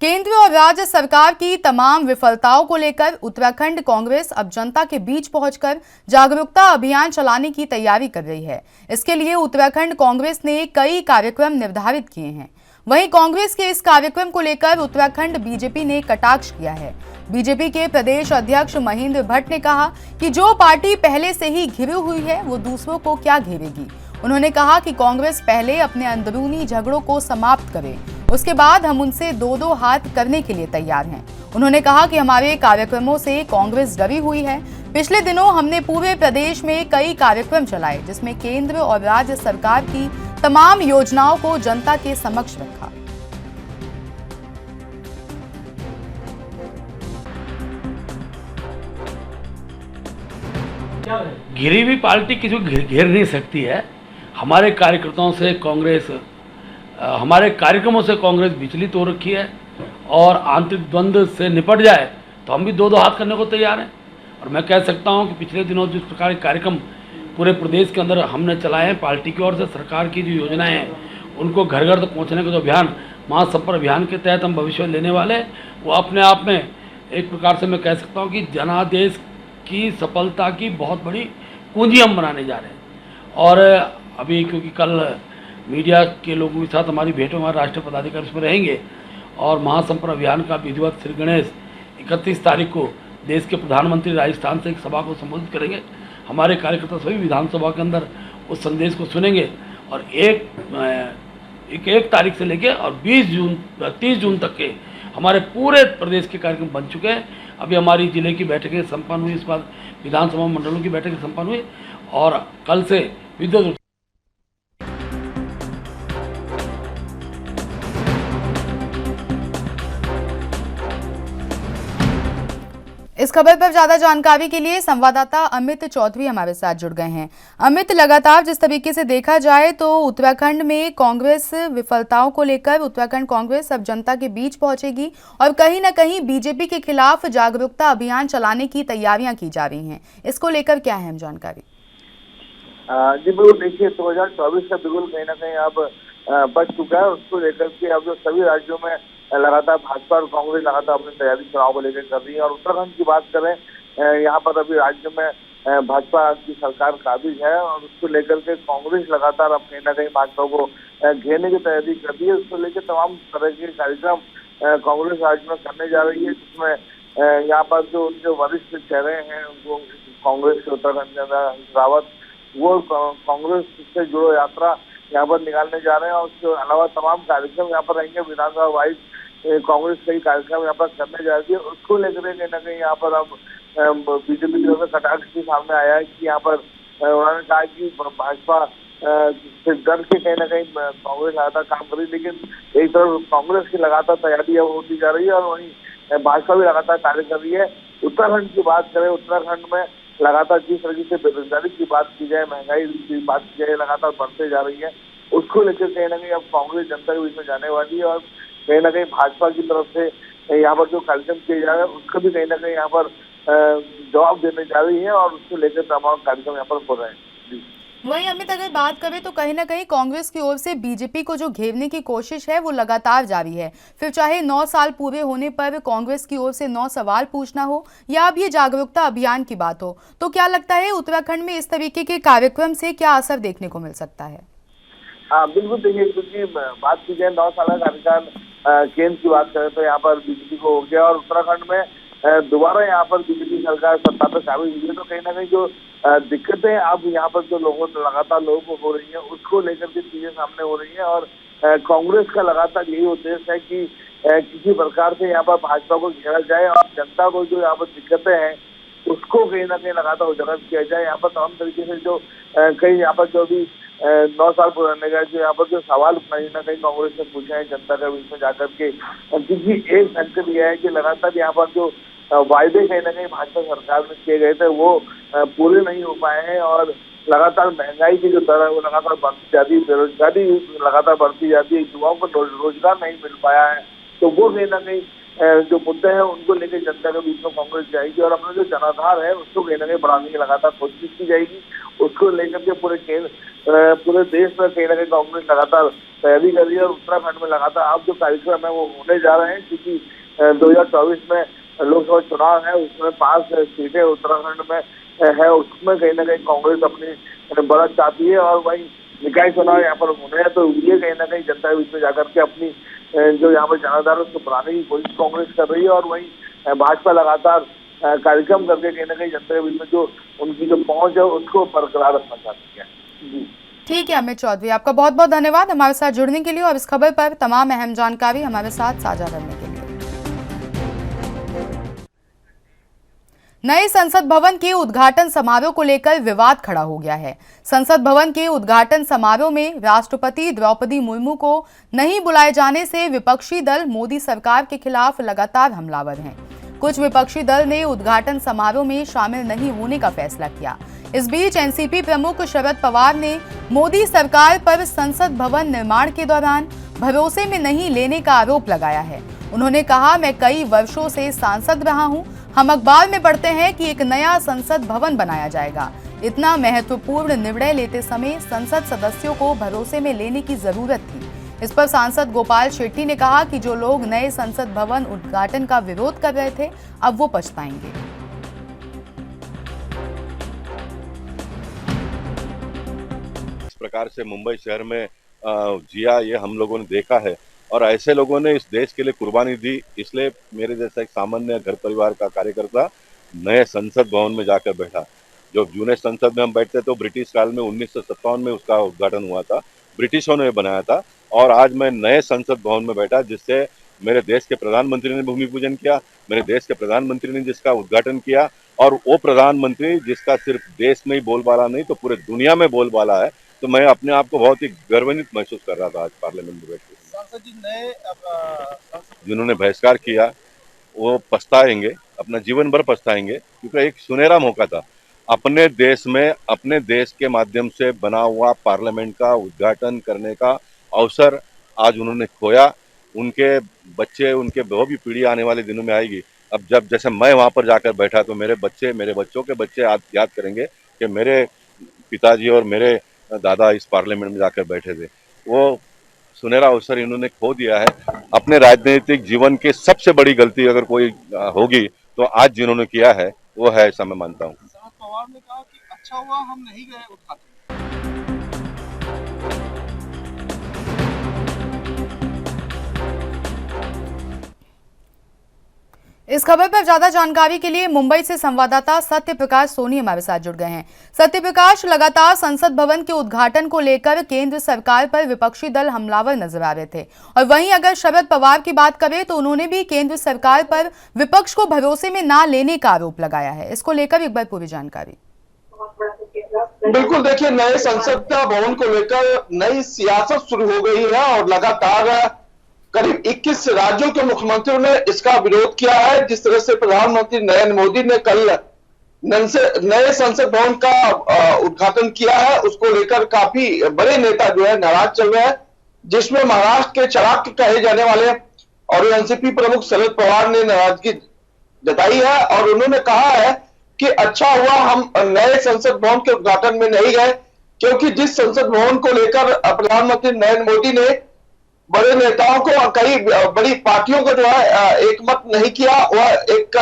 केंद्र और राज्य सरकार की तमाम विफलताओं को लेकर उत्तराखंड कांग्रेस अब जनता के बीच पहुंचकर जागरूकता अभियान चलाने की तैयारी कर रही है। इसके लिए उत्तराखंड कांग्रेस ने कई कार्यक्रम निर्धारित किए हैं। वहीं कांग्रेस के इस कार्यक्रम को लेकर उत्तराखंड बीजेपी ने कटाक्ष किया है। बीजेपी के प्रदेश अध्यक्ष महेंद्र भट्ट ने कहा कि जो पार्टी पहले से ही घिरी हुई है वो दूसरों को क्या घेरेगी। उन्होंने कहा कि कांग्रेस पहले अपने अंदरूनी झगड़ों को समाप्त करे, उसके बाद हम उनसे दो हाथ करने के लिए तैयार हैं। उन्होंने कहा कि हमारे कार्यक्रमों से कांग्रेस डरी हुई है। पिछले दिनों हमने पूरे प्रदेश में कई कार्यक्रम चलाए जिसमें केंद्र और राज्य सरकार की तमाम योजनाओं को जनता के समक्ष रखा। घिरी हुई पार्टी किसी को घेर नहीं सकती है। हमारे कार्यकर्ताओं से कांग्रेस, हमारे कार्यक्रमों से कांग्रेस विचलित हो रखी है और आंतरिक द्वंद्व से निपट जाए तो हम भी दो हाथ करने को तैयार हैं। और मैं कह सकता हूं कि पिछले दिनों जिस प्रकार के कार्यक्रम पूरे प्रदेश के अंदर हमने चलाए हैं, पार्टी की ओर से सरकार की जो योजनाएं हैं उनको घर घर तक पहुँचने का जो अभियान, महासंपर्क अभियान के तहत हम भविष्य में लेने वाले, वो अपने आप में एक प्रकार से मैं कह सकता हूँ कि जनादेश की सफलता की बहुत बड़ी कुंजी हम बनाने जा रहे हैं। और अभी क्योंकि कल मीडिया के लोगों के साथ हमारी भेंट में हमारे राष्ट्रीय पदाधिकारी उसमें रहेंगे और महासंपर्क अभियान का विधिवत श्री गणेश 31 तारीख को देश के प्रधानमंत्री राजस्थान से एक सभा को संबोधित करेंगे। हमारे कार्यकर्ता सभी विधानसभा के अंदर उस संदेश को सुनेंगे और एक तारीख से लेकर और 30 जून तक के हमारे पूरे प्रदेश के कार्यक्रम बन चुके हैं। अभी हमारी जिले की बैठकें संपन्न हुई, इस बार विधानसभा मंडलों की बैठकें संपन्न हुई और कल से विद्युत इस खबर पर ज्यादा जानकारी के लिए संवाददाता अमित चौधरी हमारे साथ जुड़ गए हैं। अमित, लगातार जिस तरीके से देखा जाए तो उत्तराखंड में कांग्रेस विफलताओं को लेकर उत्तराखंड कांग्रेस अब जनता के बीच पहुंचेगी और कहीं न कहीं बीजेपी के खिलाफ जागरूकता अभियान चलाने की तैयारियां की जा रही हैं। इसको लेकर क्या अहम जानकारी? जी बिल्कुल, देखिए 2024 का बिल्कुल कहीं ना कहीं अब बच चुका है। उसको लेकर के अब जो सभी राज्यों में लगातार भाजपा और कांग्रेस लगातार अपनी तैयारी चुनाव को लेकर कर रही है। और उत्तराखंड की बात करें, यहाँ पर अभी राज्य में भाजपा की सरकार काबिज है और उसको लेकर के कांग्रेस लगातार अब कहीं ना कहीं भाजपा को घेरने की तैयारी कर रही है। उसको लेकर तमाम तरह के कार्यक्रम कांग्रेस राज्य में करने जा रही है, जिसमें यहाँ पर जो वरिष्ठ चेहरे हैं वो कांग्रेस के उत्तराखंड के अंदर रावत, वो कांग्रेस से जुड़ो यात्रा यहाँ पर निकालने जा रहे हैं। और उसके अलावा तमाम कार्यक्रम यहाँ पर रहेंगे। विधानसभा वाइज कांग्रेस कई कार्यक्रम यहाँ पर करने जा रही है। उसको लेकर कहीं ना कहीं यहाँ पर अब बीजेपी की तरफ से कटाक्ष भी सामने आया है कि यहाँ पर उन्होंने कहा कि भाजपा से डर के कहीं ना कहीं कांग्रेस लगातार काम कर रही है, लेकिन एक तरफ कांग्रेस की लगातार तैयारी होती जा रही है और वहीं भाजपा भी लगातार कार्य कर रही है। उत्तराखंड की बात करें, उत्तराखंड में लगातार जिस तरीके से बेरोजगारी की बात की जाए, महंगाई की बात की जाए, लगातार बढ़ते जा रही है। उसको लेकर कहीं ना कहीं अब कांग्रेस जनता के बीच में जाने वाली है और कहीं ना कहीं भाजपा की तरफ से यहाँ पर जो कार्यक्रम किए जा रहे हैं उसका भी कहीं ना कहीं यहाँ पर जवाब देने जा रही है और उसको लेकर तमाम कार्यक्रम यहाँ पर हो रहे हैं। वहीं अमित, अगर बात करें तो कहीं ना कहीं कांग्रेस की ओर से बीजेपी को जो घेरने की कोशिश है वो लगातार जारी है। फिर चाहे 9 साल पूरे होने पर कांग्रेस की ओर से 9 सवाल पूछना हो या अब ये जागरूकता अभियान की बात हो, तो क्या लगता है उत्तराखंड में इस तरीके के कार्यक्रम से क्या असर देखने को मिल सकता है? हाँ बिल्कुल, देखिए क्योंकि बात की जाए 9 साल कार्यकाल केंद्र की बात करें तो यहाँ पर बीजेपी को हो गया और उत्तराखंड में दोबारा यहाँ पर बीजेपी सरकार सत्ता पर काबिज हुई है, तो कहीं ना कहीं जो दिक्कतें अब यहाँ पर जो लगातार लोगों को हो रही है, उसको लेकर के चीजें सामने हो रही है। और कांग्रेस का लगातार यही उद्देश्य है कि किसी प्रकार से यहाँ पर भाजपा को घेरा जाए और जनता को जो यहाँ पर दिक्कतें हैं उसको कहीं ना कहीं लगातार उजागर किया जाए। यहाँ पर तमाम तरीके से जो कई यहाँ पर जो भी 9 साल पुराने का जो यहाँ पर जो सवाल कहीं ना कहीं कांग्रेस ने पूछे हैं जनता के बीच में जाकर के, क्योंकि एक संकट यह है कि लगातार यहाँ पर जो वायदे कहीं ना कहीं भाजपा सरकार में किए गए थे वो पूरे नहीं हो पाए हैं और लगातार महंगाई की जो दर है वो लगातार बढ़ती जाती है, बेरोजगारी लगातार बढ़ती जाती है, युवाओं को रोजगार नहीं मिल पाया है। तो वो कहीं ना कहीं जो मुद्दे हैं उनको लेकर जनता के बीच में कांग्रेस जाएगी और अपना जो जनाधार है उसको कहीं ना कहीं बढ़ाने की लगातार कोशिश की जाएगी। उसको लेकर के पूरे देश में कहीं ना कहीं कांग्रेस लगातार तैयारी कर रही है और उत्तराखंड में लगातार अब जो कार्यक्रम है वो होने जा रहे हैं, क्योंकि 2024 में लोकसभा चुनाव है, उसमें 5 सीटें उत्तराखंड में है, उसमें कहीं ना कहीं कांग्रेस अपनी बढ़त चाहती है और वही निकाय चुनाव यहाँ पर होने हैं, तो ये कहीं ना कहीं जनता के बीच में जाकर के अपनी जो यहाँ पर जनाधार उसको बढ़ाने की कोशिश कांग्रेस कर रही है और वही भाजपा लगातार कार्यक्रम करके कहीं ना कहीं जनता के बीच में जो उनकी जो पहुंच है उसको बरकरार रखना चाहती है। जी ठीक है अमित चौधरी, आपका बहुत बहुत धन्यवाद हमारे साथ जुड़ने के लिए और इस खबर पर तमाम अहम जानकारी हमारे साथ साझा करने के लिए। नए संसद भवन के उद्घाटन समारोह को लेकर विवाद खड़ा हो गया है। संसद भवन के उद्घाटन समारोह में राष्ट्रपति द्रौपदी मुर्मू को नहीं बुलाए जाने से विपक्षी दल मोदी सरकार के खिलाफ लगातार हमलावर हैं। कुछ विपक्षी दल ने उद्घाटन समारोह में शामिल नहीं होने का फैसला किया। इस बीच एनसीपी प्रमुख शरद पवार ने मोदी सरकार पर संसद भवन निर्माण के दौरान भरोसे में नहीं लेने का आरोप लगाया है। उन्होंने कहा, मैं कई वर्षों से सांसद रहा हूं, हम अखबार में पढ़ते हैं कि एक नया संसद भवन बनाया जाएगा। इतना महत्वपूर्ण निर्णय लेते समय संसद सदस्यों को भरोसे में लेने की जरूरत थी। इस पर सांसद गोपाल शेट्टी ने कहा कि जो लोग नए संसद भवन उद्घाटन का विरोध कर रहे थे अब वो पछताएंगे। इस प्रकार से मुंबई शहर में जिया ये हम लोगों ने देखा है और ऐसे लोगों ने इस देश के लिए कुर्बानी दी, इसलिए मेरे जैसा एक सामान्य घर परिवार का कार्यकर्ता नए संसद भवन में जाकर बैठा। जो जूने संसद में हम बैठते तो ब्रिटिश काल में 1957 में उसका उद्घाटन हुआ था, ब्रिटिशों ने बनाया था और आज मैं नए संसद भवन में बैठा जिससे मेरे देश के प्रधानमंत्री ने भूमि पूजन किया, मेरे देश के प्रधानमंत्री ने जिसका उद्घाटन किया और वो प्रधानमंत्री जिसका सिर्फ देश में ही बोलबाला नहीं तो पूरे दुनिया में बोलबाला है। तो मैं अपने आप को बहुत ही गर्वान्वित महसूस कर रहा था आज पार्लियामेंट में बैठकर। जिन्होंने बहिष्कार किया वो पछताएंगे, अपना जीवन भर पछताएंगे, क्योंकि एक सुनहरा मौका था अपने देश में अपने देश के माध्यम से बना हुआ पार्लियामेंट का उद्घाटन करने का अवसर आज उन्होंने खोया। उनके बच्चे, उनके वो भी पीढ़ी आने वाले दिनों में आएगी। अब जब जैसे मैं वहां पर जाकर बैठा तो मेरे बच्चे, मेरे बच्चों के बच्चे याद करेंगे कि मेरे पिताजी और मेरे दादा इस पार्लियामेंट में जाकर बैठे थे। वो सुनहरा अवसर इन्होंने खो दिया है। अपने राजनीतिक जीवन की सबसे बड़ी गलती अगर कोई होगी तो आज जिन्होंने किया है वो है, ऐसा मैं मानता हूँ। शरद पवार ने कहा कि अच्छा हुआ हम नहीं गए उद्घाटन। इस खबर पर ज्यादा जानकारी के लिए मुंबई से संवाददाता सत्य प्रकाश सोनी हमारे साथ जुड़ गए हैं। सत्य प्रकाश, लगातार संसद भवन के उद्घाटन को लेकर केंद्र सरकार पर विपक्षी दल हमलावर नजर आ रहे थे और वहीं अगर शरद पवार की बात करें तो उन्होंने भी केंद्र सरकार पर विपक्ष को भरोसे में ना लेने का आरोप लगाया है। इसको लेकर एक बार पूरी जानकारी। बिल्कुल, देखिए, नए संसद भवन को लेकर नई सियासत शुरू हो गई है और लगातार करीब 21 राज्यों के मुख्यमंत्रियों ने इसका विरोध किया है। जिस तरह से प्रधानमंत्री नरेंद्र मोदी ने कल नए संसद भवन का उद्घाटन किया है, उसको लेकर काफी बड़े नेता जो है नाराज चल रहे हैं, जिसमें महाराष्ट्र के चराग कहे जाने वाले और एनसीपी प्रमुख शरद पवार ने नाराजगी जताई है और उन्होंने कहा है कि अच्छा हुआ हम नए संसद भवन के उद्घाटन में नहीं गए, क्योंकि जिस संसद भवन को लेकर प्रधानमंत्री नरेंद्र मोदी ने बड़े नेताओं को और कई बड़ी पार्टियों को जो है एकमत नहीं किया, वह एक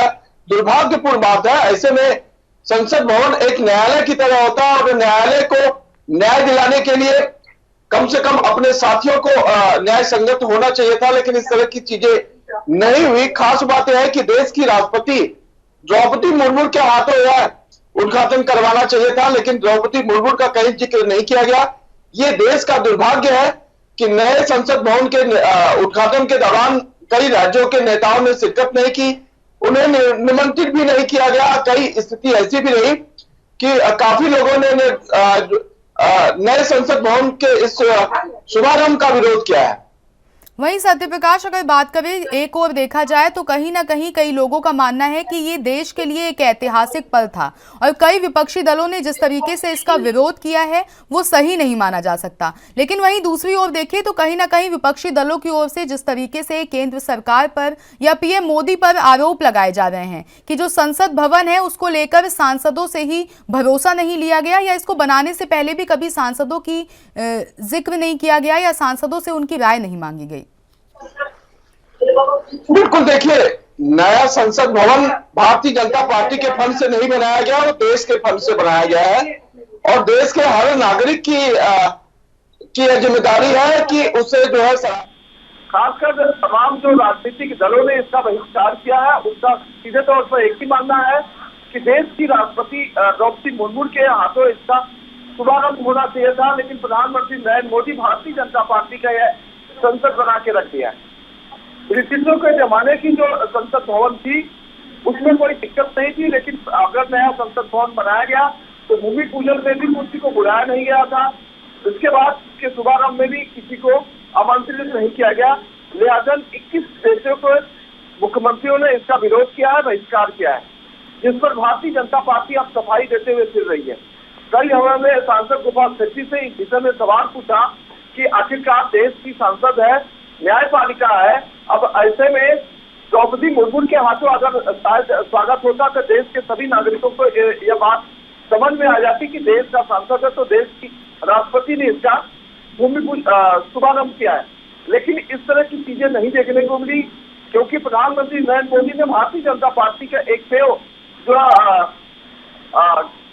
दुर्भाग्यपूर्ण बात है। ऐसे में संसद भवन एक न्यायालय की तरह होता है और न्यायालय को न्याय दिलाने के लिए कम से कम अपने साथियों को न्याय संगत होना चाहिए था, लेकिन इस तरह की चीजें नहीं हुई। खास बात यह है कि देश की राष्ट्रपति द्रौपदी मुर्मू के हाथों यह उद्घाटन करवाना चाहिए था, लेकिन द्रौपदी मुर्मू का कहीं जिक्र नहीं किया गया। ये देश का दुर्भाग्य है कि नए संसद भवन के उद्घाटन के दौरान कई राज्यों के नेताओं ने शिरकत नहीं की, उन्हें निमंत्रित भी नहीं किया गया। कई स्थिति ऐसी भी रही कि काफी लोगों ने नए संसद भवन के इस शुभारंभ का विरोध किया है। वहीं सत्यप्रकाश, अगर बात करें एक और देखा जाए तो कहीं ना कहीं कई लोगों का मानना है कि ये देश के लिए एक ऐतिहासिक पल था और कई विपक्षी दलों ने जिस तरीके से इसका विरोध किया है वो सही नहीं माना जा सकता। लेकिन वहीं दूसरी ओर देखें तो कहीं ना कहीं विपक्षी दलों की ओर से जिस तरीके से केंद्र सरकार पर या पीएम मोदी पर आरोप लगाए जा रहे हैं कि जो संसद भवन है उसको लेकर सांसदों से ही भरोसा नहीं लिया गया या इसको बनाने से पहले भी कभी सांसदों की जिक्र नहीं किया गया या सांसदों से उनकी राय नहीं मांगी गई। बिल्कुल, देखिए, नया संसद भवन भारतीय जनता पार्टी के फंड से नहीं बनाया गया, वो देश के फंड से बनाया गया है और देश के हर नागरिक की जिम्मेदारी है कि उसे जो है खासकर तमाम जो राजनीतिक दलों ने इसका बहिष्कार किया है उसका सीधे तौर पर एक ही मानना है कि देश की राष्ट्रपति द्रौपदी मुर्मू के हाथों इसका शुभारंभ होना चाहिए था, लेकिन प्रधानमंत्री नरेंद्र मोदी भारतीय जनता पार्टी का यह संसद बना के रख दिया है। ब्रिटिशों के जमाने की जो संसद भवन थी उसमें कोई दिक्कत नहीं थी, लेकिन अगर नया संसद भवन बनाया गया तो भूमि पूजन में भी किसी को बुलाया नहीं गया था। इसके बाद के शुभारंभ में भी किसी को आमंत्रित नहीं किया गया। लिहाजा 21 देशों को मुख्यमंत्रियों ने इसका विरोध किया है, बहिष्कार किया है, जिस पर भारतीय जनता पार्टी अब सफाई देते हुए फिर रही है। कल हमने सांसद गोपाल शेट्टी से इस विषय में सवाल पूछा कि आखिरकार देश की संसद है, न्यायपालिका है, अब ऐसे में द्रौपदी मुर्मू के हाथों अगर स्वागत होता तो देश के सभी नागरिकों को यह बात समझ में आ जाती कि देश का सांसद है तो देश की राष्ट्रपति ने इसका शुभारंभ किया है। लेकिन इस तरह की चीजें नहीं देखने को मिली, क्योंकि प्रधानमंत्री नरेंद्र मोदी ने भारतीय जनता पार्टी का एक सेव जो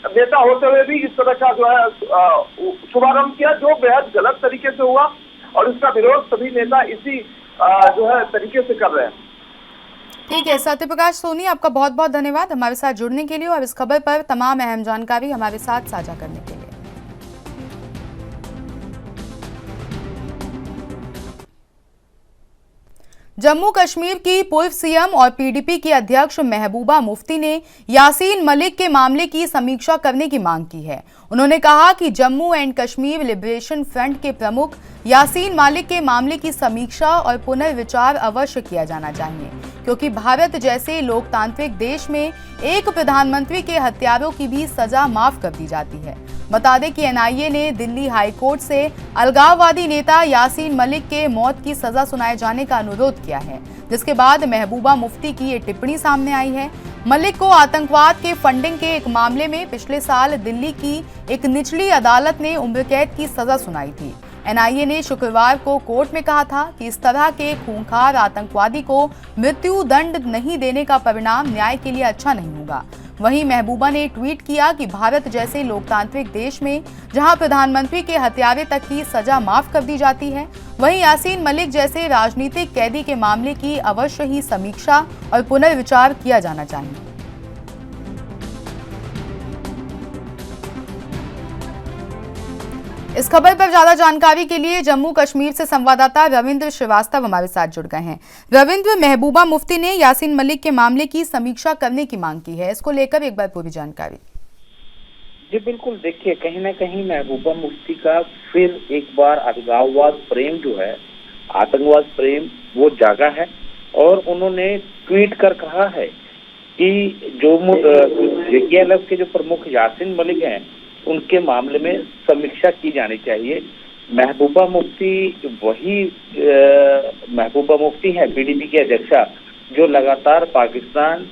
नेता होते हुए भी इस तरह का जो है शुभारंभ किया, जो बेहद गलत तरीके से हुआ और इसका विरोध सभी नेता इसी जो है तरीके से कर रहे हैं। ठीक है, सत्यप्रकाश सोनी, आपका बहुत बहुत धन्यवाद हमारे साथ जुड़ने के लिए और इस खबर पर तमाम अहम जानकारी हमारे साथ साझा करने के लिए। जम्मू कश्मीर की पूर्व सीएम और पीडीपी की अध्यक्ष महबूबा मुफ्ती ने यासीन मलिक के मामले की समीक्षा करने की मांग की है। उन्होंने कहा कि Jammu and Kashmir liberation front के प्रमुख यासीन मलिक के मामले की समीक्षा और पुनर्विचार अवश्य किया जाना चाहिए, क्योंकि भारत जैसे लोकतांत्रिक देश में एक प्रधानमंत्री के हत्यारों की भी सजा माफ कर दी जाती है। बता दें कि एनआईए ने दिल्ली हाईकोर्ट से अलगाववादी नेता यासीन मलिक के मौत की सजा सुनाए जाने का अनुरोध किया है, जिसके बाद महबूबा मुफ्ती की ये टिप्पणी सामने आई है। मलिक को आतंकवाद के फंडिंग के एक मामले में पिछले साल दिल्ली की एक निचली अदालत ने उम्र कैद की सजा सुनाई थी। एनआईए ने शुक्रवार को कोर्ट में कहा था कि इस तरह के खूंखार आतंकवादी को मृत्यु दंड नहीं देने का परिणाम न्याय के लिए अच्छा नहीं होगा। वहीं महबूबा ने ट्वीट किया कि भारत जैसे लोकतांत्रिक देश में जहां प्रधानमंत्री के हत्यारे तक की सजा माफ कर दी जाती है, वहीं यासीन मलिक जैसे राजनीतिक कैदी के मामले की अवश्य ही समीक्षा और पुनर्विचार किया जाना चाहिए। इस खबर पर ज्यादा जानकारी के लिए जम्मू कश्मीर से संवाददाता रविंद्र श्रीवास्तव हमारे साथ जुड़ गए हैं। रविंद्र, महबूबा मुफ्ती ने यासीन मलिक के मामले की समीक्षा करने की मांग की है, इसको लेकर एक बार पूरी जानकारी। जी बिल्कुल, देखिए, कहीं ना कहीं महबूबा मुफ्ती का फिर एक बार अलगाववाद प्रेम जो है, आतंकवाद प्रेम वो जागा है और उन्होंने ट्वीट कर कहा है कि जो जेकेएलएफ के जो प्रमुख यासीन मलिक हैं उनके मामले में समीक्षा की जानी चाहिए। महबूबा मुफ्ती वही महबूबा मुफ्ती है, पीडीपी की अध्यक्षा, जो लगातार पाकिस्तान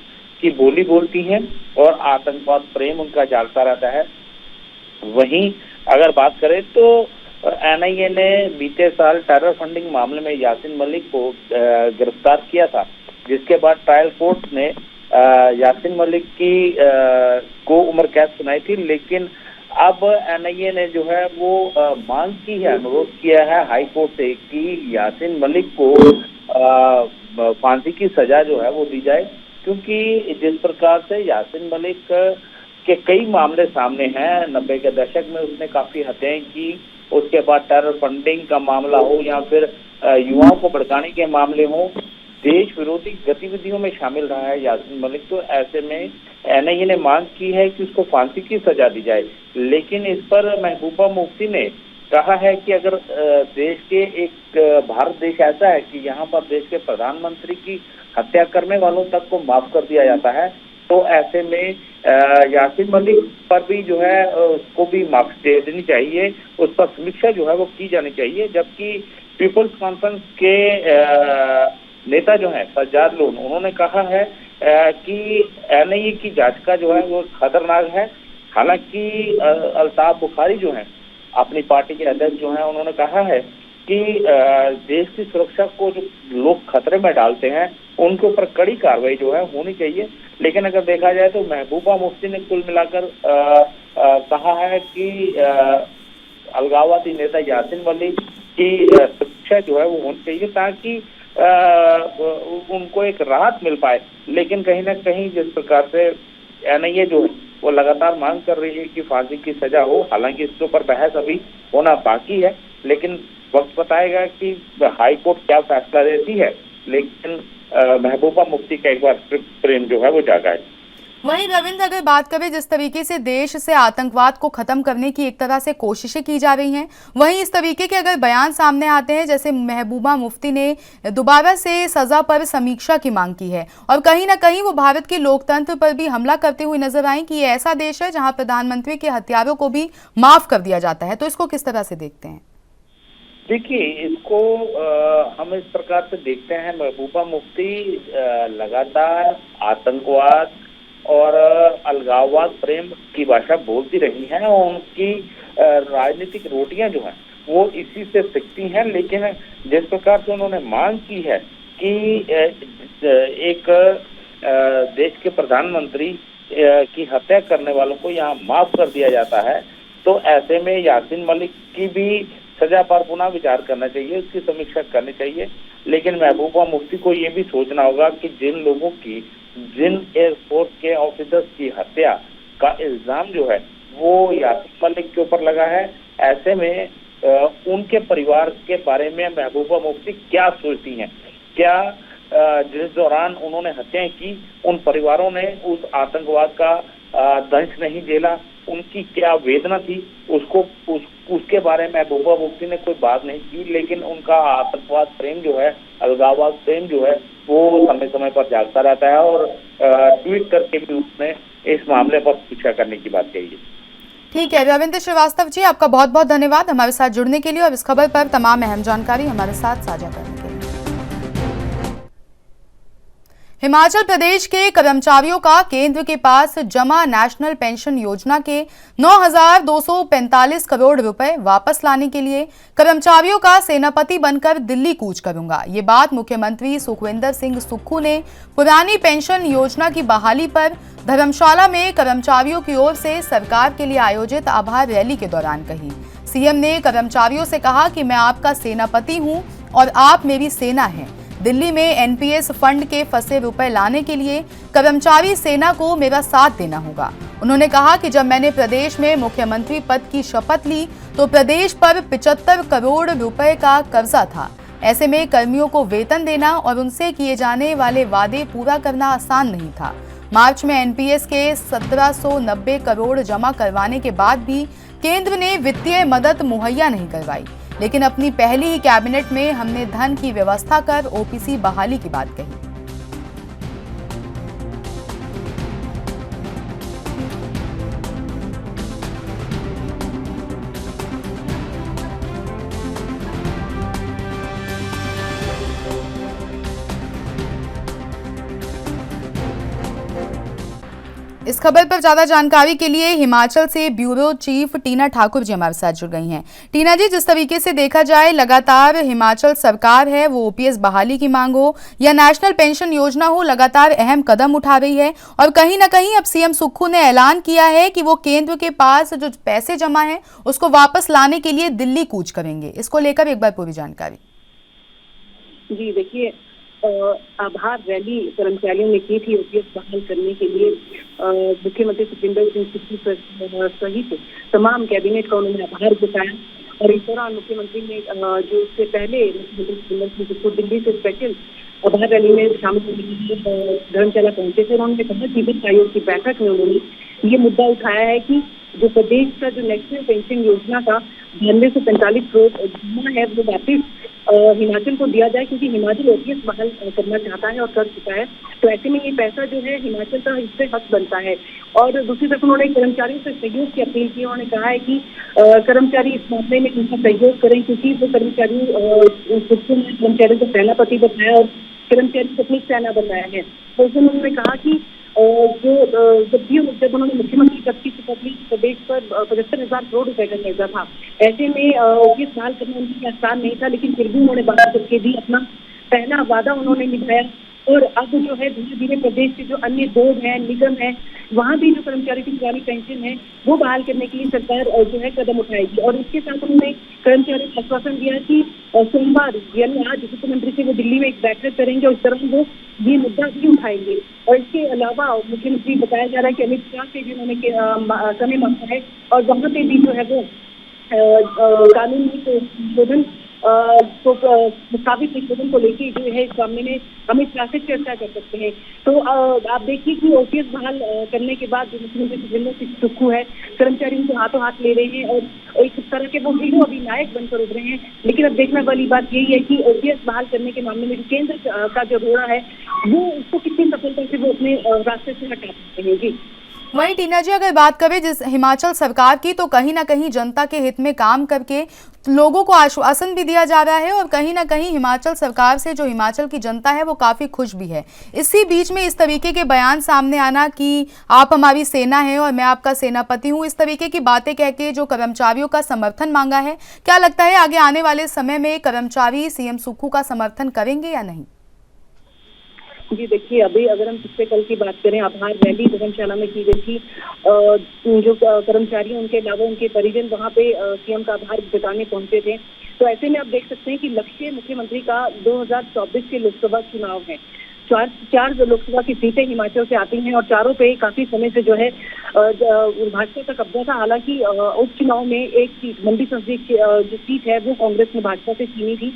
की बोली बोलती हैं और आतंकवाद प्रेम उनका चलता रहता है। वहीं अगर बात करें तो एनआईए ने बीते साल टेरर फंडिंग मामले में यासीन मलिक को गिरफ्तार किया था, जिसके बाद ट्रायल कोर्ट ने यासीन मलिक की को उम्र कैद सुनाई थी। लेकिन अब एनआईए ने जो है वो मांग की है, अनुरोध किया है हाई कोर्ट से कि यासीन मलिक को फांसी की सजा जो है वो दी जाए, क्योंकि जिस प्रकार से यासीन मलिक के कई मामले सामने हैं, 90 के दशक में उसने काफी हत्याएं की, उसके बाद टेरर फंडिंग का मामला हो या फिर युवाओं को भड़काने के मामले हो, देश विरोधी गतिविधियों में शामिल रहा है यासीन मलिक। तो ऐसे में एनआईए ने मांग की है कि उसको फांसी की सजा दी जाए, लेकिन इस पर महबूबा मुफ्ती ने कहा है कि अगर देश के एक भारत देश ऐसा है कि यहाँ पर देश के प्रधानमंत्री की हत्या करने वालों तक को माफ कर दिया जाता है, तो ऐसे में यासीन मलिक पर भी जो है उसको भी माफी दे देनी चाहिए, उस पर समीक्षा जो है वो की जानी चाहिए। जबकि पीपल्स कॉन्फ्रेंस के नेता जो है सज्जाद लोन, उन्होंने कहा है कि एनआईए की जांच का जो है वो खतरनाक है। हालांकि अल्ताफ बुखारी जो है अपनी पार्टी के अध्यक्ष जो हैं, उन्होंने कहा है कि देश की सुरक्षा को जो लोग खतरे में डालते हैं उनके ऊपर कड़ी कार्रवाई जो है होनी चाहिए। लेकिन अगर देखा जाए तो महबूबा मुफ्ती ने कुल मिलाकर कहा है कि अलगाववादी नेता यासीन मलिक की सुरक्षा जो है वो होनी चाहिए ताकि उनको एक राहत मिल पाए। लेकिन कहीं ना कहीं जिस प्रकार से एनआईए जो है वो लगातार मांग कर रही है कि फांसी की सजा हो, हालांकि इसके ऊपर बहस अभी होना बाकी है, लेकिन वक्त बताएगा कि हाई कोर्ट क्या फैसला देती है। लेकिन महबूबा मुफ्ती का एक बार प्रेम जो है वो जागा है। वहीं रविंद्र, अगर बात करें जिस तरीके से देश से आतंकवाद को खत्म करने की एक तरह से कोशिशें की जा रही हैं, वहीं इस तरीके के अगर बयान सामने आते हैं, जैसे महबूबा मुफ्ती ने दोबारा से सजा पर समीक्षा की मांग की है और कहीं ना कहीं वो भारत के लोकतंत्र पर भी हमला करते हुए नजर आए कि ये ऐसा देश है जहां प्रधानमंत्री के हत्यारों को भी माफ कर दिया जाता है, तो इसको किस तरह से देखते हैं? देखिए, इसको हम इस प्रकार से देखते हैं, महबूबा मुफ्ती लगातार आतंकवाद और अलगाववाद प्रेम की भाषा बोलती रही हैं और उनकी राजनीतिक रोटियां जो हैं वो इसी से सिकती हैं। लेकिन जिस प्रकार से उन्होंने मांग की है कि एक देश के प्रधानमंत्री की हत्या करने वालों को यहाँ माफ कर दिया जाता है, तो ऐसे में यासीन मलिक की भी सजा पर पुनः विचार करना चाहिए, उसकी समीक्षा करनी चाहिए। लेकिन महबूबा मुफ्ती को ये भी सोचना होगा कि जिन एयरफोर्स के ऑफिसर्स की हत्या का इल्जाम जो है वो यासीन मलिक के ऊपर लगा है, ऐसे में उनके परिवार के बारे में महबूबा मुफ्ती क्या सोचती हैं? क्या जिस दौरान उन्होंने हत्याएं की उन परिवारों ने उस आतंकवाद का दंश नहीं झेला? उनकी क्या वेदना थी उसके बारे में महबूबा मुफ्ती ने कोई बात नहीं की। लेकिन उनका आतंकवाद प्रेम जो है, अलगाववाद प्रेम जो है, वो समय समय पर जागता रहता है और ट्वीट करके भी उसने इस मामले पर पीछा करने की बात कही है। ठीक है रविंद्र श्रीवास्तव जी, आपका बहुत बहुत धन्यवाद हमारे साथ जुड़ने के लिए और इस खबर पर तमाम अहम जानकारी हमारे साथ साझा करने के लिए। हिमाचल प्रदेश के कर्मचारियों का केंद्र के पास जमा नेशनल पेंशन योजना के 9,245 करोड़ रुपए वापस लाने के लिए कर्मचारियों का सेनापति बनकर दिल्ली कूच करूंगा। ये बात मुख्यमंत्री सुखविंदर सिंह सुक्खू ने पुरानी पेंशन योजना की बहाली पर धर्मशाला में कर्मचारियों की ओर से सरकार के लिए आयोजित आभार रैली के दौरान कही। सीएम ने कर्मचारियों से कहा कि मैं आपका सेनापति हूं और आप मेरी सेना हैं। दिल्ली में एनपीएस फंड के फंसे रुपए लाने के लिए कर्मचारी सेना को मेरा साथ देना होगा। उन्होंने कहा कि जब मैंने प्रदेश में मुख्यमंत्री पद की शपथ ली तो प्रदेश पर 75 करोड़ रुपए का कर्जा था। ऐसे में कर्मियों को वेतन देना और उनसे किए जाने वाले वादे पूरा करना आसान नहीं था। मार्च में एनपीएस के 1790 करोड़ जमा करवाने के बाद भी केंद्र ने वित्तीय मदद मुहैया नहीं करवाई, लेकिन अपनी पहली ही कैबिनेट में हमने धन की व्यवस्था कर ओपीसी बहाली की बात कही। इस खबर पर ज्यादा जानकारी के लिए हिमाचल से ब्यूरो चीफ टीना ठाकुर जी हमारे साथ जुड़ गई हैं। टीना जी, जिस तरीके से देखा जाए लगातार हिमाचल सरकार है वो ओपीएस बहाली की मांग हो या नेशनल पेंशन योजना हो, लगातार अहम कदम उठा रही है और कहीं ना कहीं अब सीएम सुक्खू ने ऐलान किया है कि वो केंद्र के पास जो पैसे जमा है उसको वापस लाने के लिए दिल्ली कूच करेंगे। इसको लेकर एक बार पूरी जानकारी। जी देखिए, आभार रैली कर्मचारियों ने की थी ओपीएस बहाल करने के लिए। मुख्यमंत्री सुखविंदर सिंह सुक्खू सहित तमाम कैबिनेट का उन्होंने आभार जताया। और इस दौरान मुख्यमंत्री ने जो इससे पहले मुख्यमंत्री सुखविंदर सिंह सुक्खू दिल्ली से स्पेशल आभार रैली में शामिल होने के लिए धर्मशाला पहुंचे थे। उन्होंने कहा कि वित्त आयोग की बैठक में उन्होंने ये मुद्दा उठाया है कि जो प्रदेश का जो नेशनल पेंशन योजना का 92 से 45 करोड़ जमा है वो वापिस हिमाचल को दिया जाए, क्योंकि हिमाचल ओपीएस बहाल करना चाहता है और कर चुका है। तो ऐसे में ये पैसा जो है हिमाचल का इससे हक बनता है। और दूसरी तरफ उन्होंने कर्मचारियों से सहयोग की अपील की। उन्होंने कहा है कि कर्मचारी इस मामले में उनका सहयोग करें, क्योंकि वो कर्मचारियों को सेनापति बताया और कर्मचारी को अपनी सेना बताया है। तो उसमें उन्होंने कहा कि जब उन्होंने मुख्यमंत्री पद की शपथ ली प्रदेश पर 75,000 करोड़ रुपए का कर्जा था। ऐसे में ओपीएस बहाल करना उनके लिए आसान नहीं था, लेकिन फिर भी उन्होंने बात करके दी, अपना पहला वादा उन्होंने निभाया। और अब जो है धीरे धीरे प्रदेश के जो अन्य बोर्ड है, निगम है, वहाँ भी जो कर्मचारी की पुरानी पेंशन है वो बहाल करने के लिए सरकार जो है कदम उठाएगी। और इसके साथ उन्होंने कर्मचारियों को आश्वासन दिया कि सोमवार यानी आज मुख्यमंत्री से वो दिल्ली में एक बैठक करेंगे और इस दौरान वो ये मुद्दा भी उठाएंगे। और इसके अलावा मुख्यमंत्री बताया जा रहा है कि अमित शाह से भी उन्होंने समय मांगा है और वहाँ पे भी जो है वो कानून में संशोधन प्रस्तावित संशोधन को लेकर जो है इस मामले में अमित शाह से चर्चा कर सकते हैं। तो आप देखिए कि ओपीएस बहाल करने के बाद जो मुख्यमंत्री सुखविंदर सिंह सुक्खू है कर्मचारियों को हाथों हाथ ले रहे हैं और एक तरह के वो हीरो अभी नायक बनकर उभरे हैं। लेकिन अब देखने वाली बात यही है कि ओपीएस बहाल करने के मामले में केंद्र का जो रोड़ा है वो उसको कितनी सफलता से वो अपने रास्ते से हटा सकते हैं। जी वहीं टीना जी, अगर बात करें जिस हिमाचल सरकार की, तो कहीं ना कहीं जनता के हित में काम करके लोगों को आश्वासन भी दिया जा रहा है और कहीं ना कहीं हिमाचल सरकार से जो हिमाचल की जनता है वो काफ़ी खुश भी है। इसी बीच में इस तरीके के बयान सामने आना कि आप हमारी सेना हैं और मैं आपका सेनापति हूं, इस तरीके की बातें कह के जो कर्मचारियों का समर्थन मांगा है, क्या लगता है आगे आने वाले समय में कर्मचारी सीएम सुक्खू का समर्थन करेंगे या नहीं? जी देखिए, अभी अगर हम पिछले कल की बात करें, आभार रैली धर्मशाला में की गई थी। जो कर्मचारी उनके अलावा उनके परिजन वहाँ पे सीएम का आभार जताने पहुंचे थे। तो ऐसे में आप देख सकते हैं कि लक्ष्य मुख्यमंत्री का 2024 के लोकसभा चुनाव है। चार लोकसभा की सीटें हिमाचल से आती हैं और चारों पे काफी समय से जो है भाजपा का कब्जा था। हालांकि उपचुनाव में एक सीट मंडी संसदीय जो सीट है वो कांग्रेस ने भाजपा से छीनी थी।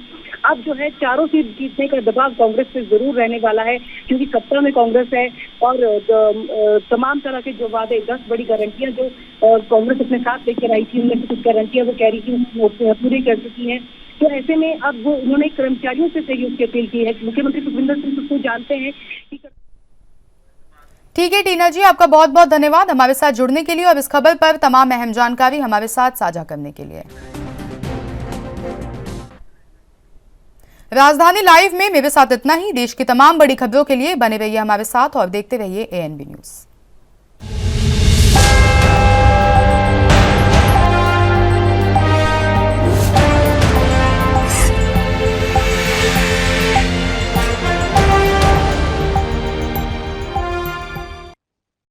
अब जो है चारों सीट जीतने का दबाव कांग्रेस पे जरूर रहने वाला है, क्योंकि सत्ता में कांग्रेस है और तमाम तरह के जो वादे 10 बड़ी गारंटियां जो कांग्रेस अपने साथ लेकर आई थी, उनमें से कुछ गारंटियां वो कह रही थी पूरी कर चुकी हैं। तो ऐसे में अब वो उन्होंने कर्मचारियों से सहयोग की अपील की है। मुख्यमंत्री सुखविंदर सिंह सुक्खू जानते हैं कि ठीक है टीना जी, आपका बहुत बहुत धन्यवाद हमारे साथ जुड़ने के लिए और इस खबर पर तमाम अहम जानकारी हमारे साथ साझा करने के लिए। राजधानी लाइव में मेरे साथ इतना ही। देश की तमाम बड़ी खबरों के लिए बने रहिए हमारे साथ और देखते रहिए ANB न्यूज़।